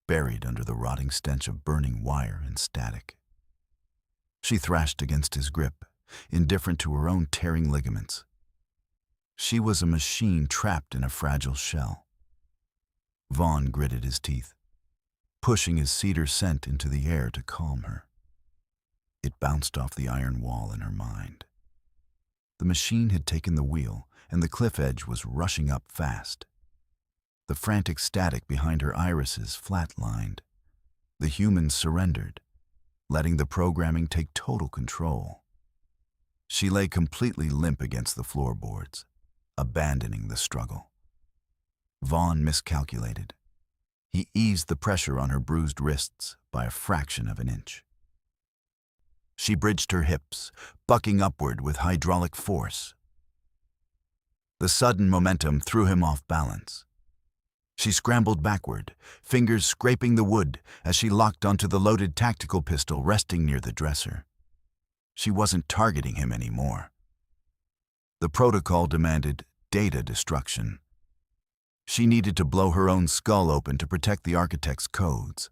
buried under the rotting stench of burning wire and static. She thrashed against his grip, indifferent to her own tearing ligaments. She was a machine trapped in a fragile shell. Vaughn gritted his teeth, pushing his cedar scent into the air to calm her. It bounced off the iron wall in her mind. The machine had taken the wheel, and the cliff edge was rushing up fast. The frantic static behind her irises flatlined. The humans surrendered, letting the programming take total control. She lay completely limp against the floorboards, abandoning the struggle. Vaughn miscalculated. He eased the pressure on her bruised wrists by a fraction of an inch. She bridged her hips, bucking upward with hydraulic force. The sudden momentum threw him off balance. She scrambled backward, fingers scraping the wood as she locked onto the loaded tactical pistol resting near the dresser. She wasn't targeting him anymore. The protocol demanded data destruction. She needed to blow her own skull open to protect the architect's codes.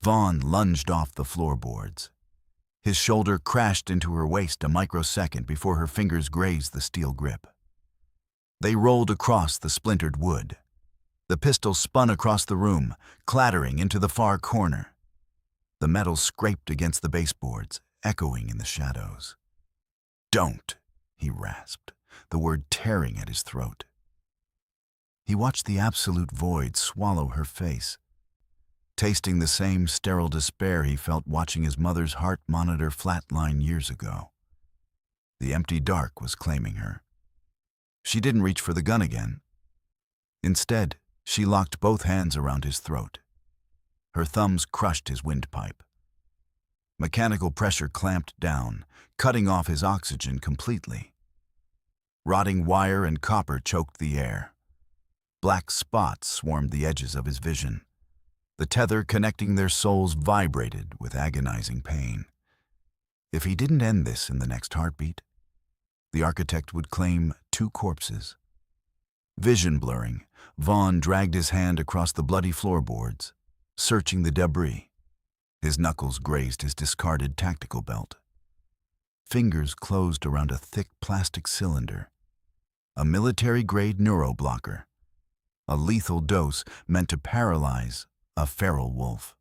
Vaughn lunged off the floorboards. His shoulder crashed into her waist a microsecond before her fingers grazed the steel grip. They rolled across the splintered wood. The pistol spun across the room, clattering into the far corner. The metal scraped against the baseboards, echoing in the shadows. "Don't," he rasped, the word tearing at his throat. He watched the absolute void swallow her face. tasting the same sterile despair he felt watching his mother's heart monitor flatline years ago. The empty dark was claiming her. She didn't reach for the gun again. Instead, she locked both hands around his throat. Her thumbs crushed his windpipe. Mechanical pressure clamped down, cutting off his oxygen completely. Rotting wire and copper choked the air. Black spots swarmed the edges of his vision. The tether connecting their souls vibrated with agonizing pain. If he didn't end this in the next heartbeat, the architect would claim 2 corpses. Vision blurring, Vaughn dragged his hand across the bloody floorboards, searching the debris. His knuckles grazed his discarded tactical belt. Fingers closed around a thick plastic cylinder. A military-grade neuroblocker. A lethal dose meant to paralyze a feral wolf.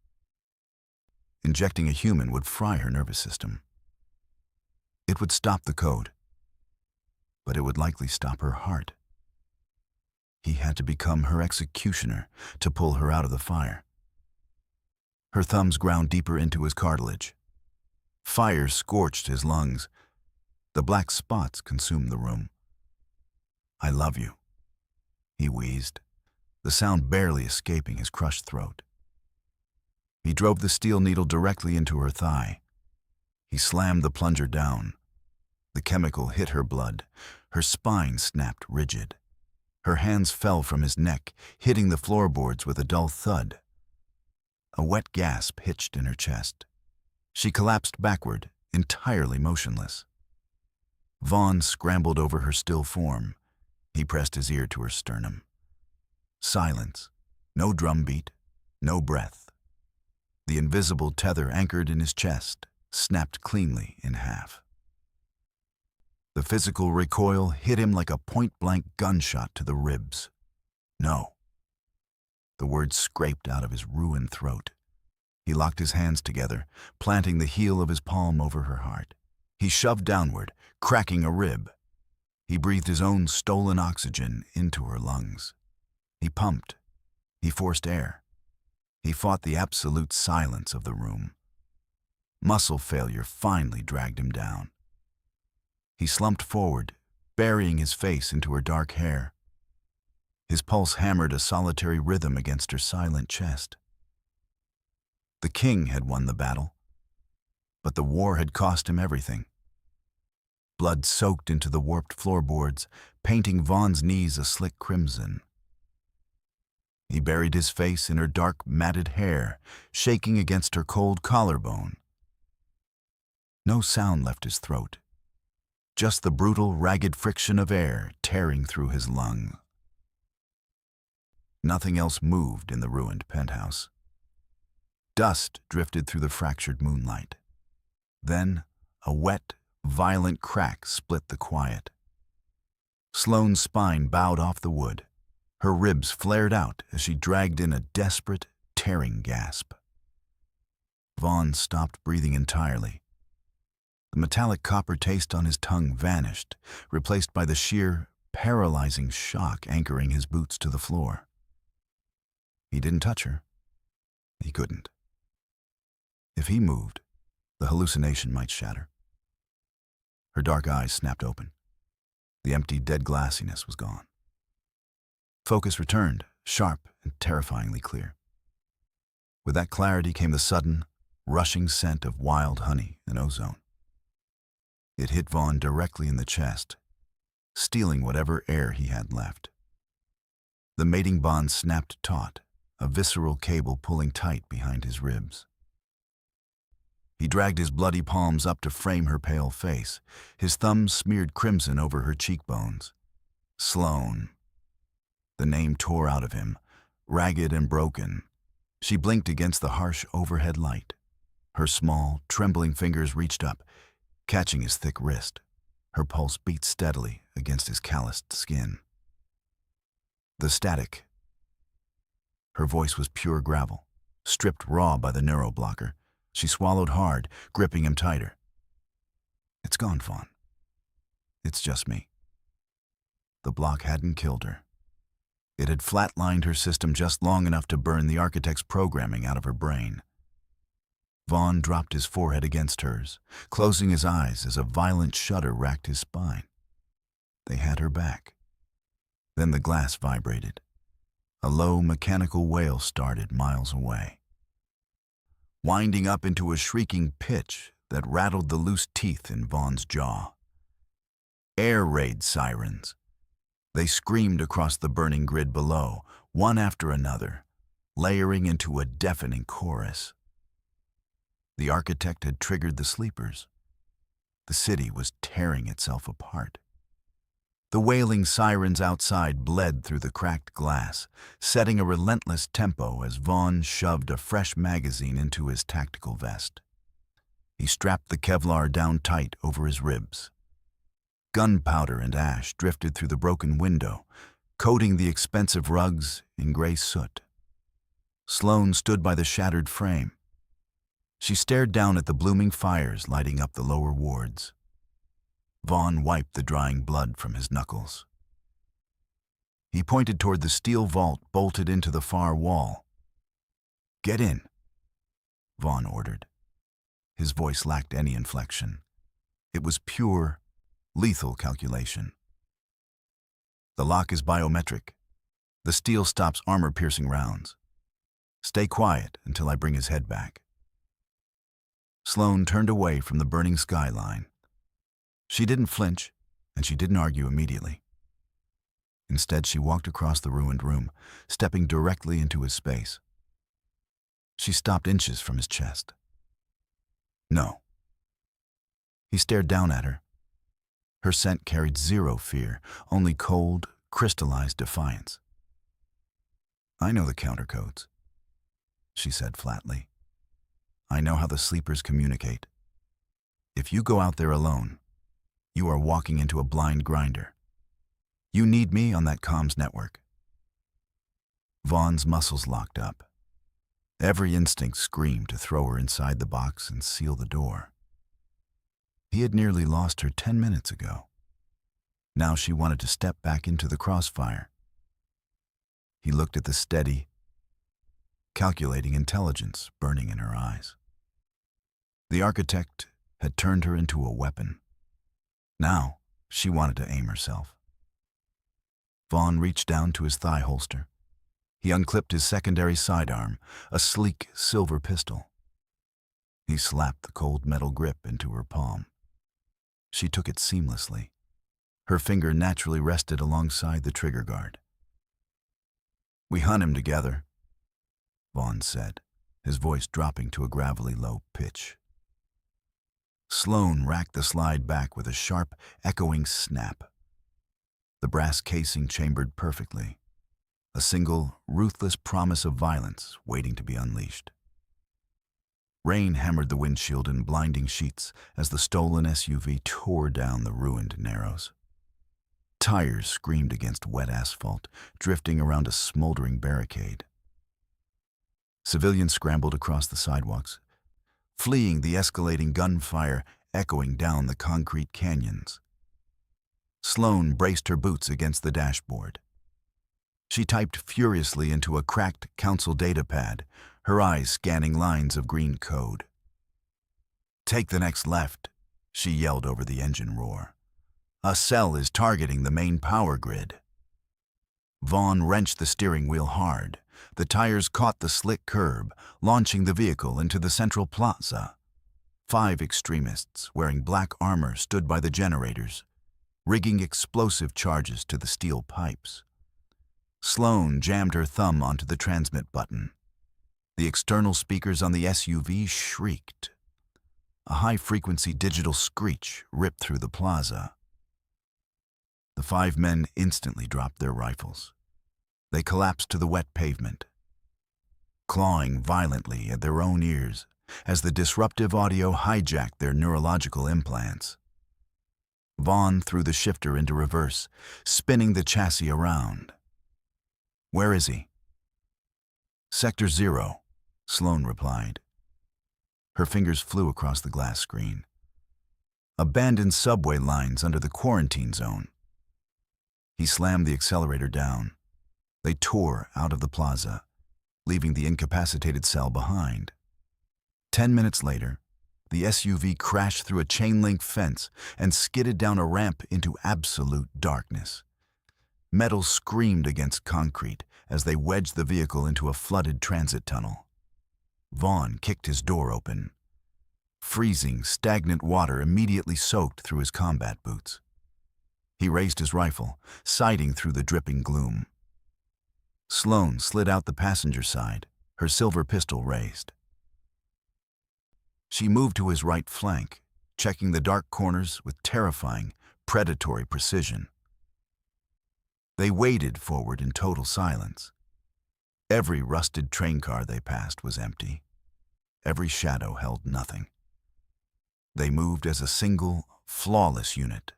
Injecting a human would fry her nervous system. It would stop the code, but it would likely stop her heart. He had to become her executioner to pull her out of the fire. Her thumbs ground deeper into his cartilage. Fire scorched his lungs. The black spots consumed the room. "I love you," he wheezed, the sound barely escaping his crushed throat. He drove the steel needle directly into her thigh. He slammed the plunger down. The chemical hit her blood. Her spine snapped rigid. Her hands fell from his neck, hitting the floorboards with a dull thud. A wet gasp hitched in her chest. She collapsed backward, entirely motionless. Vaughn scrambled over her still form. He pressed his ear to her sternum. Silence. No drumbeat. No breath. The invisible tether anchored in his chest snapped cleanly in half. The physical recoil hit him like a point-blank gunshot to the ribs. No. The words scraped out of his ruined throat. He locked his hands together, planting the heel of his palm over her heart. He shoved downward, cracking a rib. He breathed his own stolen oxygen into her lungs. He pumped. He forced air. He fought the absolute silence of the room. Muscle failure finally dragged him down. He slumped forward, burying his face into her dark hair. His pulse hammered a solitary rhythm against her silent chest. The king had won the battle, but the war had cost him everything. Blood soaked into the warped floorboards, painting Vaughn's knees a slick crimson. He buried his face in her dark, matted hair, shaking against her cold collarbone. No sound left his throat, just the brutal, ragged friction of air tearing through his lung. Nothing else moved in the ruined penthouse. Dust drifted through the fractured moonlight. Then, a wet, violent crack split the quiet. Sloane's spine bowed off the wood. Her ribs flared out as she dragged in a desperate, tearing gasp. Vaughn stopped breathing entirely. The metallic copper taste on his tongue vanished, replaced by the sheer, paralyzing shock anchoring his boots to the floor. He didn't touch her. He couldn't. If he moved, the hallucination might shatter. Her dark eyes snapped open. The empty, dead glassiness was gone. Focus returned, sharp and terrifyingly clear. With that clarity came the sudden, rushing scent of wild honey and ozone. It hit Vaughn directly in the chest, stealing whatever air he had left. The mating bond snapped taut, a visceral cable pulling tight behind his ribs. He dragged his bloody palms up to frame her pale face. His thumbs smeared crimson over her cheekbones. Sloane. The name tore out of him, ragged and broken. She blinked against the harsh overhead light. Her small, trembling fingers reached up, catching his thick wrist. Her pulse beat steadily against his calloused skin. The static. Her voice was pure gravel, stripped raw by the neuroblocker. She swallowed hard, gripping him tighter. "It's gone, Vaughn. It's just me." The block hadn't killed her. It had flatlined her system just long enough to burn the architect's programming out of her brain. Vaughn dropped his forehead against hers, closing his eyes as a violent shudder racked his spine. They had her back. Then the glass vibrated. A low mechanical wail started miles away, winding up into a shrieking pitch that rattled the loose teeth in Vaughn's jaw. Air raid sirens. They screamed across the burning grid below, one after another, layering into a deafening chorus. The architect had triggered the sleepers. The city was tearing itself apart. The wailing sirens outside bled through the cracked glass, setting a relentless tempo as Vaughn shoved a fresh magazine into his tactical vest. He strapped the Kevlar down tight over his ribs. Gunpowder and ash drifted through the broken window, coating the expensive rugs in gray soot. Sloane stood by the shattered frame. She stared down at the blooming fires lighting up the lower wards. Vaughn wiped the drying blood from his knuckles. He pointed toward the steel vault bolted into the far wall. "Get in," Vaughn ordered. His voice lacked any inflection. It was pure, lethal calculation. "The lock is biometric. The steel stops armor-piercing rounds. Stay quiet until I bring his head back." Sloane turned away from the burning skyline. She didn't flinch, and she didn't argue immediately. Instead, she walked across the ruined room, stepping directly into his space. She stopped inches from his chest. "No." He stared down at her. Her scent carried zero fear, only cold, crystallized defiance. "I know the countercodes," she said flatly. "I know how the sleepers communicate. If you go out there alone, you are walking into a blind grinder. You need me on that comms network." Vaughn's muscles locked up. Every instinct screamed to throw her inside the box and seal the door. He had nearly lost her 10 minutes ago. Now she wanted to step back into the crossfire. He looked at the steady, calculating intelligence burning in her eyes. The architect had turned her into a weapon. Now she wanted to aim herself. Vaughn reached down to his thigh holster. He unclipped his secondary sidearm, a sleek silver pistol. He slapped the cold metal grip into her palm. She took it seamlessly. Her finger naturally rested alongside the trigger guard. "We hunt him together," Vaughn said, his voice dropping to a gravelly low pitch. Sloane racked the slide back with a sharp, echoing snap. The brass casing chambered perfectly, a single, ruthless promise of violence waiting to be unleashed. Rain hammered the windshield in blinding sheets as the stolen SUV tore down the ruined narrows. Tires screamed against wet asphalt, drifting around a smoldering barricade. Civilians scrambled across the sidewalks, fleeing the escalating gunfire echoing down the concrete canyons. Sloane braced her boots against the dashboard. She typed furiously into a cracked council data pad, her eyes scanning lines of green code. "Take the next left," she yelled over the engine roar. "A cell is targeting the main power grid." Vaughn wrenched the steering wheel hard. The tires caught the slick curb, launching the vehicle into the central plaza. 5 extremists wearing black armor stood by the generators, rigging explosive charges to the steel pipes. Sloane jammed her thumb onto the transmit button. The external speakers on the SUV shrieked. A high-frequency digital screech ripped through the plaza. The 5 men instantly dropped their rifles. They collapsed to the wet pavement, clawing violently at their own ears as the disruptive audio hijacked their neurological implants. Vaughn threw the shifter into reverse, spinning the chassis around. "Where is he?" "Sector 0, Sloane replied. Her fingers flew across the glass screen. "Abandoned subway lines under the quarantine zone." He slammed the accelerator down. They tore out of the plaza, leaving the incapacitated cell behind. 10 minutes later, the SUV crashed through a chain-link fence and skidded down a ramp into absolute darkness. Metal screamed against concrete as they wedged the vehicle into a flooded transit tunnel. Vaughn kicked his door open. Freezing, stagnant water immediately soaked through his combat boots. He raised his rifle, sighting through the dripping gloom. Sloane slid out the passenger side, her silver pistol raised. She moved to his right flank, checking the dark corners with terrifying, predatory precision. They waded forward in total silence. Every rusted train car they passed was empty. Every shadow held nothing. They moved as a single, flawless unit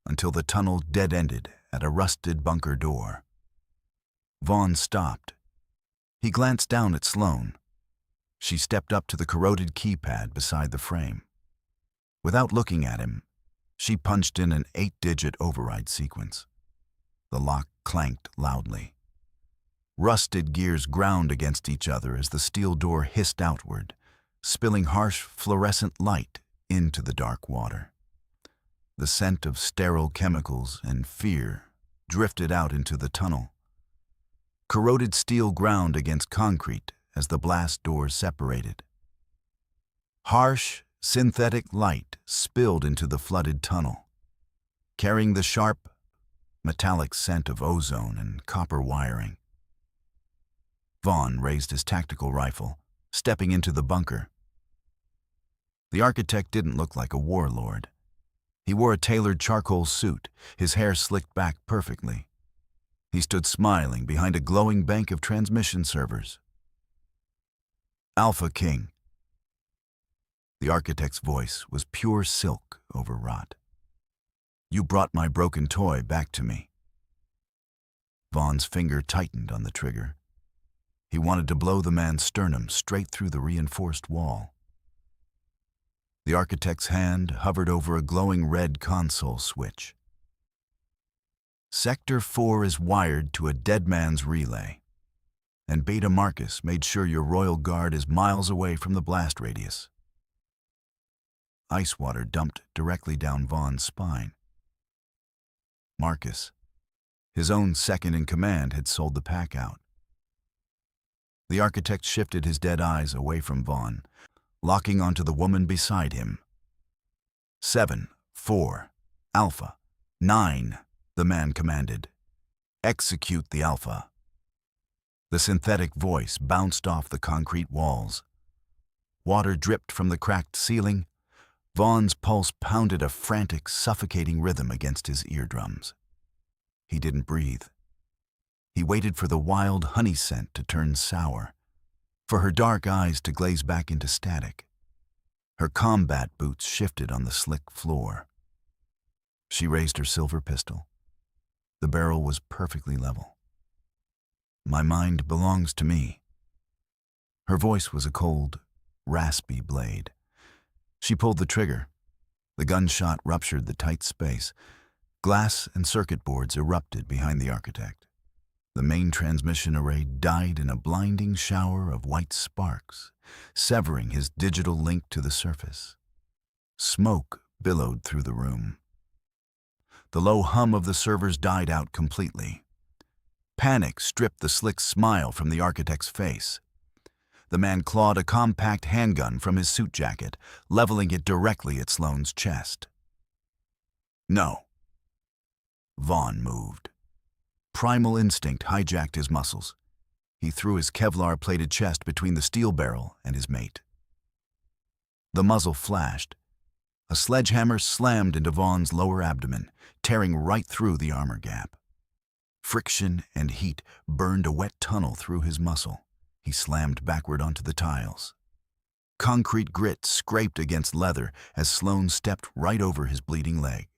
until the tunnel dead-ended at a rusted bunker door. Vaughn stopped. He glanced down at Sloane. She stepped up to the corroded keypad beside the frame. Without looking at him, she punched in an 8-digit override sequence. The lock clanked loudly. Rusted gears ground against each other as the steel door hissed outward, spilling harsh fluorescent light into the dark water. The scent of sterile chemicals and fear drifted out into the tunnel. Corroded steel ground against concrete as the blast doors separated. Harsh, synthetic light spilled into the flooded tunnel, carrying the sharp, metallic scent of ozone and copper wiring. Vaughn raised his tactical rifle, stepping into the bunker. The architect didn't look like a warlord. He wore a tailored charcoal suit, his hair slicked back perfectly. He stood smiling behind a glowing bank of transmission servers. Alpha King. The architect's voice was pure silk overwrought. You brought my broken toy back to me. Vaughn's finger tightened on the trigger. He wanted to blow the man's sternum straight through the reinforced wall. The architect's hand hovered over a glowing red console switch. Sector 4 is wired to a dead man's relay, and Beta Marcus made sure your royal guard is miles away from the blast radius. Ice water dumped directly down Vaughn's spine. Marcus, his own second-in-command, had sold the pack out. The architect shifted his dead eyes away from Vaughn, locking onto the woman beside him. 7, 4, Alpha, 9, the man commanded. Execute the Alpha. The synthetic voice bounced off the concrete walls. Water dripped from the cracked ceiling. Vaughn's pulse pounded a frantic, suffocating rhythm against his eardrums. He didn't breathe. He waited for the wild honey scent to turn sour, for her dark eyes to glaze back into static. Her combat boots shifted on the slick floor. She raised her silver pistol. The barrel was perfectly level. My mind belongs to me. Her voice was a cold, raspy blade. She pulled the trigger. The gunshot ruptured the tight space. Glass and circuit boards erupted behind the architect. The main transmission array died in a blinding shower of white sparks, severing his digital link to the surface. Smoke billowed through the room. The low hum of the servers died out completely. Panic stripped the slick smile from the architect's face. The man clawed a compact handgun from his suit jacket, leveling it directly at Sloane's chest. No. Vaughn moved. Primal instinct hijacked his muscles. He threw his Kevlar-plated chest between the steel barrel and his mate. The muzzle flashed. A sledgehammer slammed into Vaughn's lower abdomen, tearing right through the armor gap. Friction and heat burned a wet tunnel through his muscle. He slammed backward onto the tiles. Concrete grit scraped against leather as Sloane stepped right over his bleeding leg.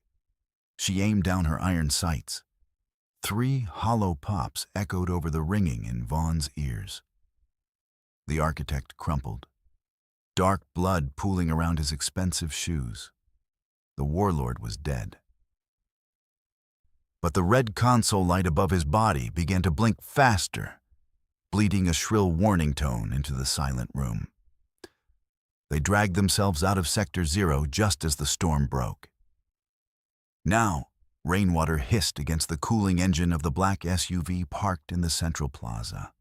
She aimed down her iron sights. 3 hollow pops echoed over the ringing in Vaughn's ears. The architect crumpled, dark blood pooling around his expensive shoes. The warlord was dead. but the red console light above his body began to blink faster, bleeding a shrill warning tone into the silent room. They dragged themselves out of Sector 0 just as the storm broke. Now, rainwater hissed against the cooling engine of the black SUV parked in the central plaza.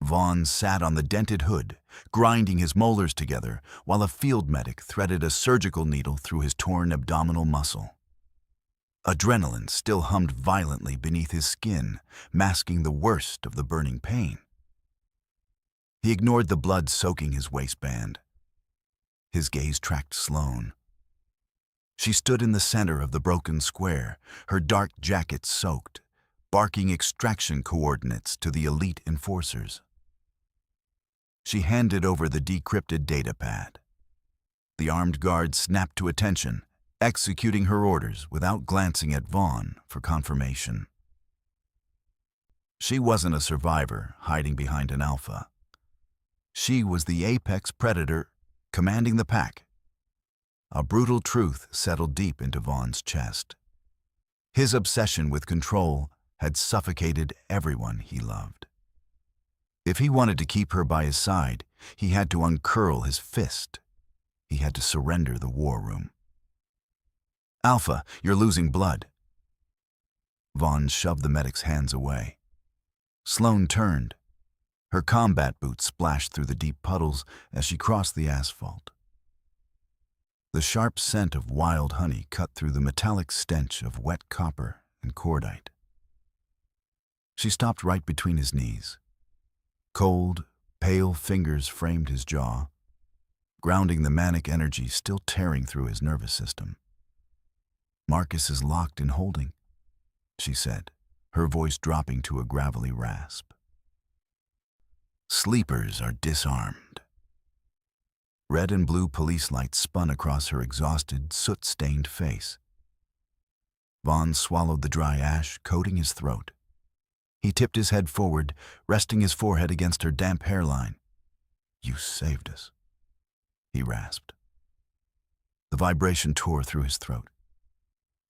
Vaughn sat on the dented hood, grinding his molars together, while a field medic threaded a surgical needle through his torn abdominal muscle. Adrenaline still hummed violently beneath his skin, masking the worst of the burning pain. He ignored the blood soaking his waistband. His gaze tracked Sloane. She stood in the center of the broken square, her dark jacket soaked, barking extraction coordinates to the elite enforcers. She handed over the decrypted data pad. The armed guard snapped to attention, executing her orders without glancing at Vaughn for confirmation. She wasn't a survivor hiding behind an alpha. She was the apex predator commanding the pack. A brutal truth settled deep into Vaughn's chest. His obsession with control had suffocated everyone he loved. If he wanted to keep her by his side, he had to uncurl his fist. He had to surrender the war room. "Alpha, you're losing blood." Vaughn shoved the medic's hands away. Sloane turned. Her combat boots splashed through the deep puddles as she crossed the asphalt. The sharp scent of wild honey cut through the metallic stench of wet copper and cordite. She stopped right between his knees. Cold, pale fingers framed his jaw, grounding the manic energy still tearing through his nervous system. "Marcus is locked in holding," she said, her voice dropping to a gravelly rasp. "Sleepers are disarmed." Red and blue police lights spun across her exhausted, soot-stained face. Vaughn swallowed the dry ash, coating his throat. He tipped his head forward, resting his forehead against her damp hairline. "You saved us," he rasped. The vibration tore through his throat.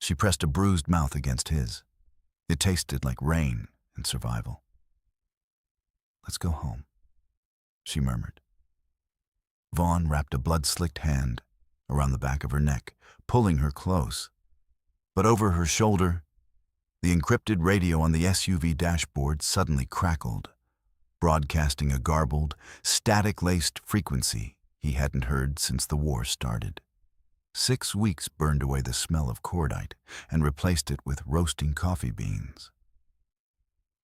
She pressed a bruised mouth against his. It tasted like rain and survival. "Let's go home," she murmured. Vaughn wrapped a blood-slicked hand around the back of her neck, pulling her close. But over her shoulder, the encrypted radio on the SUV dashboard suddenly crackled, broadcasting a garbled, static-laced frequency he hadn't heard since the war started. 6 weeks burned away the smell of cordite and replaced it with roasting coffee beans.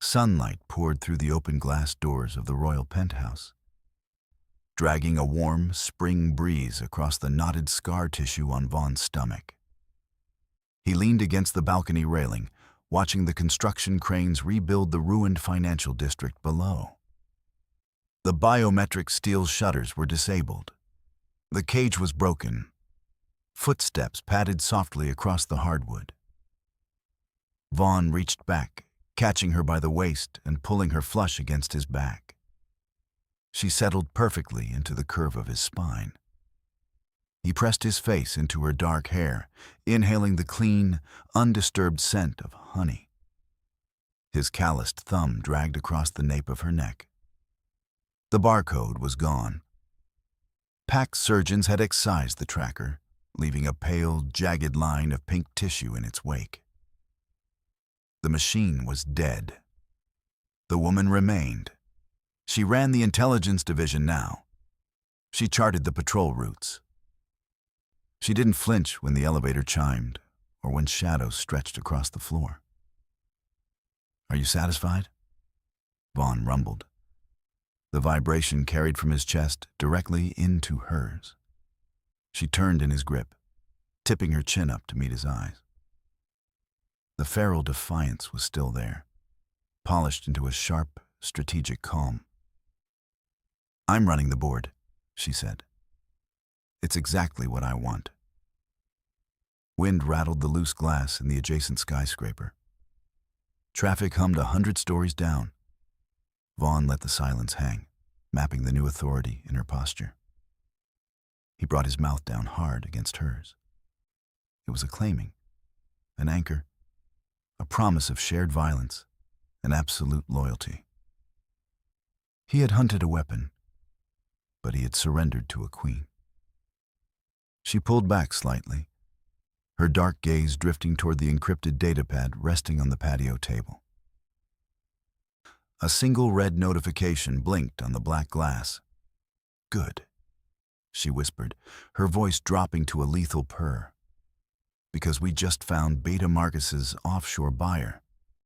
Sunlight poured through the open glass doors of the royal penthouse, dragging a warm spring breeze across the knotted scar tissue on Vaughn's stomach. He leaned against the balcony railing, watching the construction cranes rebuild the ruined financial district below. The biometric steel shutters were disabled. The cage was broken. Footsteps padded softly across the hardwood. Vaughn reached back, catching her by the waist and pulling her flush against his back. She settled perfectly into the curve of his spine. He pressed his face into her dark hair, inhaling the clean, undisturbed scent of honey. His calloused thumb dragged across the nape of her neck. The barcode was gone. Pack surgeons had excised the tracker, leaving a pale, jagged line of pink tissue in its wake. The machine was dead. The woman remained. She ran the intelligence division now. She charted the patrol routes. She didn't flinch when the elevator chimed or when shadows stretched across the floor. "Are you satisfied?" Vaughn rumbled. The vibration carried from his chest directly into hers. She turned in his grip, tipping her chin up to meet his eyes. The feral defiance was still there, polished into a sharp, strategic calm. "I'm running the board," she said. "It's exactly what I want." Wind rattled the loose glass in the adjacent skyscraper. Traffic hummed 100 stories down. Vaughn let the silence hang, mapping the new authority in her posture. He brought his mouth down hard against hers. It was a claiming, an anchor, a promise of shared violence and absolute loyalty. He had hunted a weapon, but he had surrendered to a queen. She pulled back slightly, her dark gaze drifting toward the encrypted datapad resting on the patio table. A single red notification blinked on the black glass. "Good," she whispered, her voice dropping to a lethal purr. "Because we just found Beta Marcus's offshore buyer.